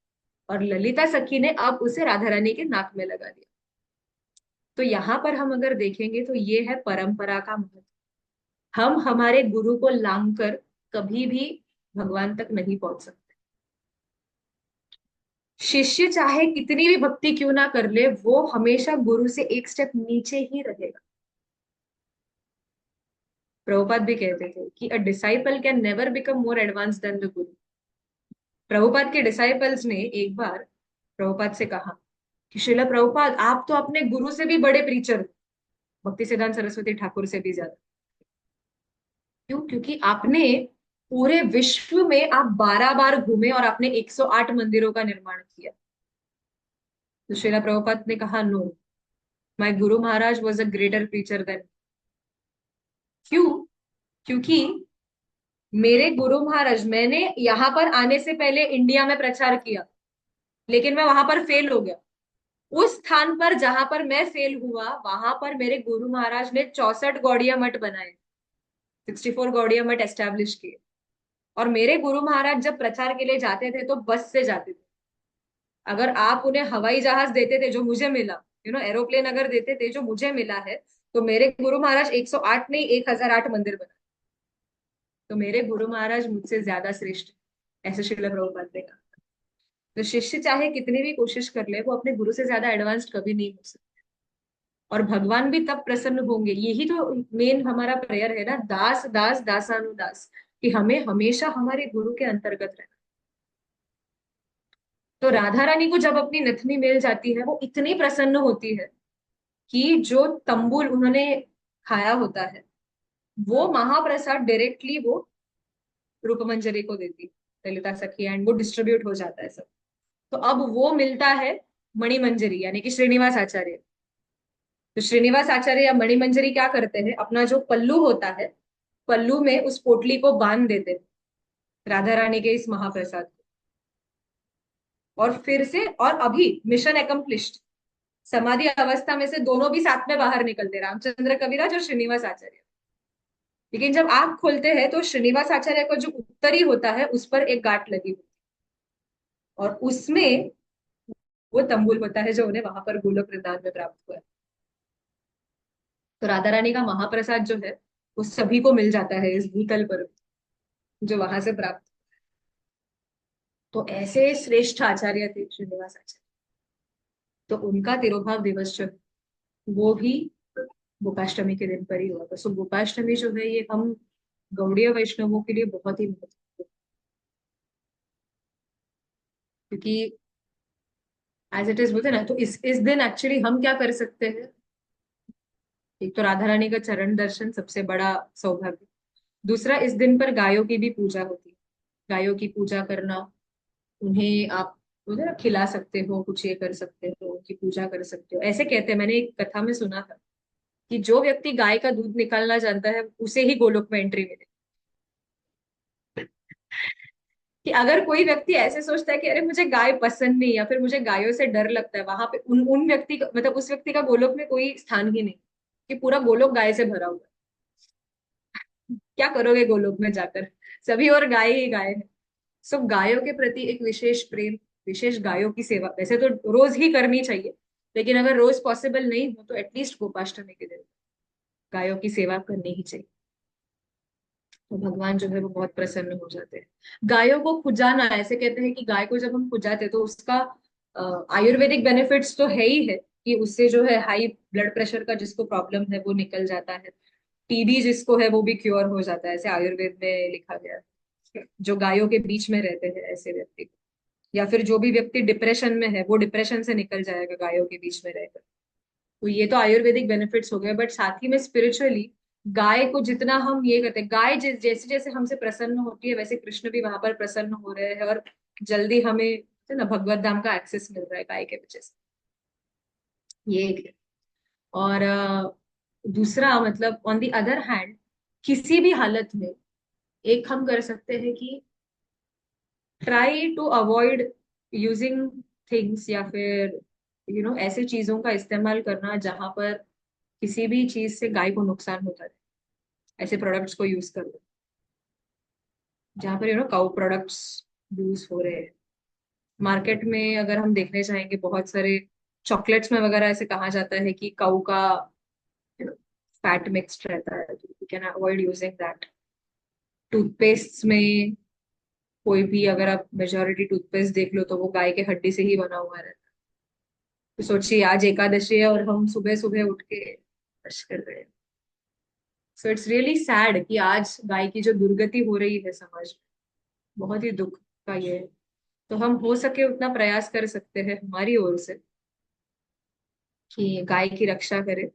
और ललिता सखी ने अब उसे राधा रानी के नाक में लगा दिया। तो यहाँ पर हम अगर देखेंगे तो ये है परंपरा का महत्व। हम हमारे गुरु को लांग कर कभी भी भगवान तक नहीं पहुंच सकते। शिष्य चाहे कितनी भी भक्ति क्यों ना कर ले, वो हमेशा गुरु से एक स्टेप नीचे ही रहेगा। प्रभुपाद भी कहते थे कि a disciple can never become more advance than the guru. Prabhupada के डिसाइपल्स ने एक बार प्रभुपाद से कहा कि श्रीला प्रभुपाद, आप तो अपने गुरु से भी बड़े प्रीचर हो, भक्ति सिद्धांत सरस्वती ठाकुर से भी ज्यादा। क्यों? क्योंकि आपने पूरे विश्व में आप 12 बार घूमे और आपने 108 मंदिरों का निर्माण किया। तो श्रीला प्रभुपाद ने कहा, no, my guru Maharaj was a greater preacher then. क्यों? क्योंकि मेरे गुरु महाराज, मैंने यहाँ पर आने से पहले इंडिया में प्रचार किया, लेकिन मैं वहां पर फेल हो गया। उस स्थान पर जहां पर मैं फेल हुआ, वहां पर मेरे गुरु महाराज ने 64 गौड़िया मठ बनाए, 64 गौड़िया मठ एस्टेब्लिश किए। और मेरे गुरु महाराज जब प्रचार के लिए जाते थे तो बस से जाते थे। अगर आप उन्हें हवाई जहाज देते थे जो मुझे मिला, एरोप्लेन अगर देते थे जो मुझे मिला है, तो मेरे गुरु महाराज 108 नहीं 1008 मंदिर बना। तो मेरे गुरु महाराज मुझसे ज्यादा श्रेष्ठ हैं, ऐसे श्रील प्रभुपाद ने कहा। तो शिष्य चाहे कितनी भी कोशिश कर ले, वो अपने गुरु से ज्यादा एडवांस्ड कभी नहीं हो सकता। और भगवान भी तब प्रसन्न होंगे। यही तो मेन हमारा प्रेयर है ना, दास दास दासानुदास, कि हमें हमेशा हमारे गुरु के अंतर्गत रहना। तो राधा रानी को जब अपनी नथनी मिल जाती है, वो इतनी प्रसन्न होती है कि जो तंबुल उन्होंने खाया होता है, वो महाप्रसाद डायरेक्टली वो रूप मंजरी को देती है, ललिता सखी, एंड वो डिस्ट्रीब्यूट हो जाता है सब। तो अब वो मिलता है मणि मंजरी यानी कि श्रीनिवास आचार्य। तो श्रीनिवास आचार्य या मणि मंजरी क्या करते हैं, अपना जो पल्लू होता है, पल्लू में उस पोटली को बांध देते हैं राधा रानी के इस महाप्रसाद को। और फिर से, और अभी मिशन एकम्प्लिश्ड, समाधि अवस्था में से दोनों भी साथ में बाहर निकलते, रामचंद्र कविराज और श्रीनिवास आचार्य। लेकिन जब आंख खोलते हैं तो श्रीनिवास आचार्य का जो उत्तरी होता है उस पर एक गांठ लगी होती है, और उसमें वो तंबुल होता है जो उन्हें वहां पर गोलोक वृंदावन में प्राप्त हुआ है। तो राधा रानी का महाप्रसाद जो है, वो सभी को मिल जाता है इस भूतल पर, जो वहां से प्राप्त। तो ऐसे श्रेष्ठ आचार्य थे श्रीनिवास आचार्य। तो उनका तिरुभाव दिवस जो है, वो भी गोपाष्टमी के दिन पर ही हुआ था। सो गोपाष्टमी जो है, ये हम गौड़ीय वैष्णवों के लिए बहुत ही महत्वपूर्ण, क्योंकि एज इट इज बोलते हैं ना, तो इस दिन एक्चुअली हम क्या कर सकते हैं। एक तो राधा रानी का चरण दर्शन सबसे बड़ा सौभाग्य। दूसरा, इस दिन पर गायों की भी पूजा होती है। गायों की पूजा करना, उन्हें आप बोलते ना खिला सकते हो, कुछ ये कर सकते हो, उनकी पूजा कर सकते हो। ऐसे कहते हैं, मैंने एक कथा में सुना था कि जो व्यक्ति गाय का दूध निकालना जानता है, उसे ही गोलोक में एंट्री मिले। कि अगर कोई व्यक्ति ऐसे सोचता है कि अरे मुझे गाय पसंद नहीं, या फिर मुझे गायों से डर लगता है, वहां पे उन व्यक्ति का मतलब उस व्यक्ति का गोलोक में कोई स्थान ही नहीं, कि पूरा गोलोक गाय से भरा हुआ है। क्या करोगे गोलोक में जाकर, सभी और गाय ही गाय है। सो गायों के प्रति एक विशेष प्रेम, विशेष गायों की सेवा वैसे तो रोज ही करनी चाहिए, लेकिन अगर रोज पॉसिबल नहीं हो तो एटलीस्ट गोपाष्टमी के दिन गायों की सेवा करनी ही चाहिए। तो भगवान जो है वो बहुत प्रसन्न हो जाते हैं। गायों को खुजाना, ऐसे कहते हैं कि गाय को जब हम खुजाते तो उसका आयुर्वेदिक बेनिफिट्स तो है ही है, कि उससे जो है हाई ब्लड प्रेशर का जिसको प्रॉब्लम है वो निकल जाता है। टीबी जिसको है वो भी क्योर हो जाता है, ऐसे आयुर्वेद में लिखा गया है, जो गायों के बीच में रहते हैं ऐसे व्यक्ति को। या फिर जो भी व्यक्ति डिप्रेशन में है वो डिप्रेशन से निकल जाएगा गायों के बीच में रहकर। तो ये तो आयुर्वेदिक बेनिफिट्स हो गए, बट साथ ही में स्पिरिचुअली गाय को जितना हम ये करते हैं, गाय जैसे जैसे हमसे प्रसन्न होती है वैसे कृष्ण भी वहां पर प्रसन्न हो रहे हैं, और जल्दी हमें ना भगवत धाम का एक्सेस मिल रहा है गाय के वजह से। ये एक है। और दूसरा मतलब ऑन द अदर हैंड, किसी भी हालत में एक हम कर सकते हैं कि try to avoid using things, या फिर ऐसे चीजों का इस्तेमाल करना जहां पर किसी भी चीज से गाय को नुकसान होता है। ऐसे प्रोडक्ट्स को यूज कर लो जहां पर काउ प्रोडक्ट्स यूज हो रहे हैं। मार्केट में अगर हम देखने जाएंगे बहुत सारे चॉकलेट्स में वगैरह ऐसे कहा जाता है कि काउ का फैट मिक्स्ड रहता है, तो you can avoid using that. Toothpaste में कोई भी अगर आप मेजोरिटी टूथपेस्ट देख लो तो वो गाय के हड्डी से ही बना हुआ रहता है। तो सोचिए आज एकादशी है और हम सुबह सुबह उठ के ब्रश कर रहे हैं। सो इट्स रियली सैड कि आज गाय की जो दुर्गति हो रही है समाज में, बहुत ही दुख का ये है। तो हम हो सके उतना प्रयास कर सकते हैं हमारी ओर से कि गाय की रक्षा करें,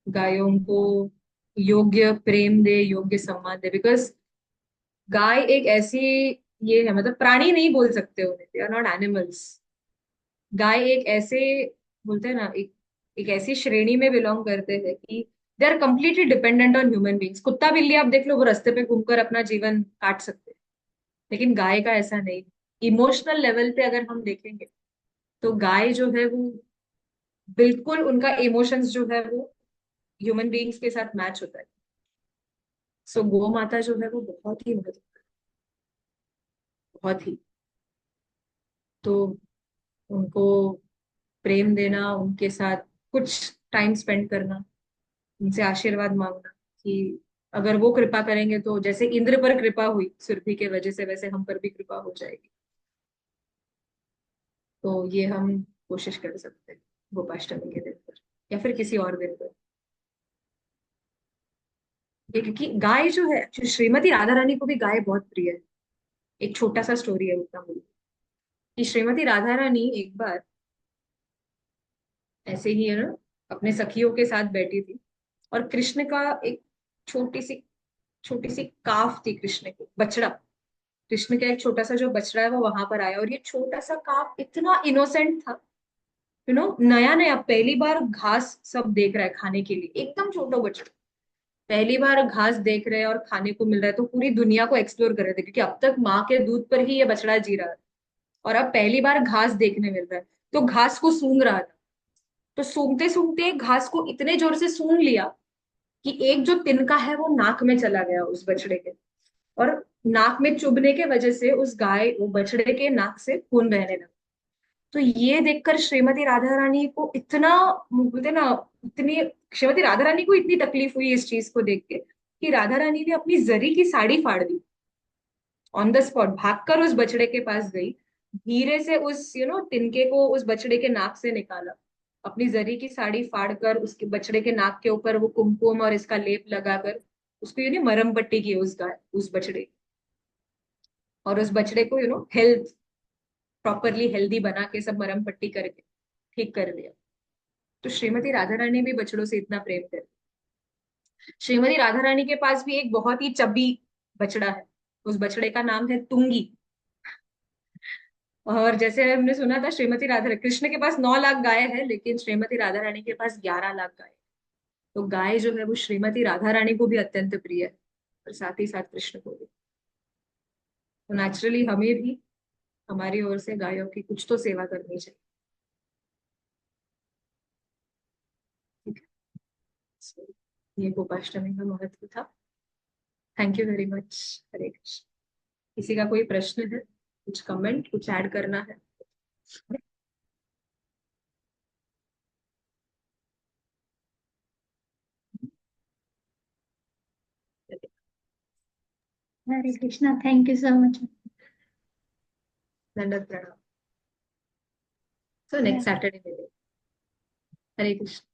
गायों को योग्य प्रेम दे, योग्य सम्मान दे। बिकॉज गाय एक ऐसी ये है, मतलब प्राणी नहीं बोल सकते उन्हें, दे आर नॉट एनिमल्स। गाय एक ऐसे बोलते हैं ना, एक ऐसी श्रेणी में बिलोंग करते हैं कि they are completely dependent on human beings. कुत्ता बिल्ली आप देख लो, वो रास्ते पे घूमकर अपना जीवन काट सकते हैं, लेकिन गाय का ऐसा नहीं। इमोशनल लेवल पे अगर हम देखेंगे तो गाय जो है वो बिल्कुल, उनका इमोशंस जो है वो ह्यूमन बीइंग्स के साथ मैच होता है। सो गौ माता जो है वो बहुत ही महत्व, बहुत ही। तो उनको प्रेम देना, उनके साथ कुछ टाइम स्पेंड करना, उनसे आशीर्वाद मांगना कि अगर वो कृपा करेंगे तो जैसे इंद्र पर कृपा हुई सुरभि के वजह से, वैसे हम पर भी कृपा हो जाएगी। तो ये हम कोशिश कर सकते हैं गोपाष्टमी के दिन पर या फिर किसी और दिन पर। ये क्योंकि गाय जो है, श्रीमती राधा रानी को भी गाय बहुत प्रिय है। एक छोटा सा स्टोरी है उतना बोल कि श्रीमती राधा रानी एक बार ऐसे ही है ना अपने सखियों के साथ बैठी थी, और कृष्ण का एक छोटी सी छोटी सी काफ थी, कृष्ण की बछड़ा। कृष्ण का एक छोटा सा जो बछड़ा है वो वहां पर आया, और ये छोटा सा काफ इतना इनोसेंट था, नया नया पहली बार घास सब देख रहा है खाने के लिए, एकदम छोटा बछड़ा पहली बार घास देख रहे हैं और खाने को मिल रहा है, तो पूरी दुनिया को एक्सप्लोर कर रहे थे क्योंकि अब तक माँ के दूध पर ही ये बछड़ा जी रहा है, और अब पहली बार घास देखने मिल रहा है। तो घास को सूंघ रहा था, तो सूंघते सूंघते घास को इतने जोर से सूंघ लिया कि एक जो तिनका है वो नाक में चला गया उस बछड़े के, और नाक में चुभने के वजह से उस गाय वो बछड़े के नाक से खून बहने लगा। तो ये देखकर श्रीमती राधा रानी को इतना, बोलते ना, इतनी, श्रीमती राधा रानी को इतनी तकलीफ हुई इस चीज को देख के कि राधा रानी ने अपनी जरी की साड़ी फाड़ दी। ऑन द स्पॉट भागकर उस बछड़े के पास गई, धीरे से उस तिनके को उस बछड़े के नाक से निकाला, अपनी जरी की साड़ी फाड़कर उसके बछड़े के नाक के ऊपर वो कुमकुम और इसका लेप लगाकर उसको मरहम पट्टी की उस गाय उस बछड़े की। और उस बछड़े को हेल्थ प्रॉपरली हेल्दी बना के सब मरहम पट्टी करके ठीक कर दिया। तो श्रीमती राधा रानी भी बछड़ों से इतना प्रेम करती। श्रीमती राधा रानी के पास भी एक बहुत ही चबी बछड़ा है, उस बछड़े का नाम है तुंगी। और जैसे हमने सुना था श्रीमती राधा कृष्ण के पास 9 लाख गाय है, लेकिन श्रीमती राधा रानी के पास 11 लाख गाय। तो गाय जो है वो श्रीमती राधा रानी को भी अत्यंत प्रिय है, और साथ ही साथ कृष्ण को भी। तो नेचुरली हमें भी हमारी ओर से गायों की कुछ तो सेवा करनी चाहिए। ठीक है। So, ये गोपाष्टमी का महत्व था। Thank you very much. Hare Krishna. किसी का कोई प्रश्न है, कुछ कमेंट, कुछ ऐड करना है? Hare Krishna, thank you so much. दंडवत प्रणाम। सो नेक्स्ट सैटरडे मिलेंगे। हरे कृष्ण।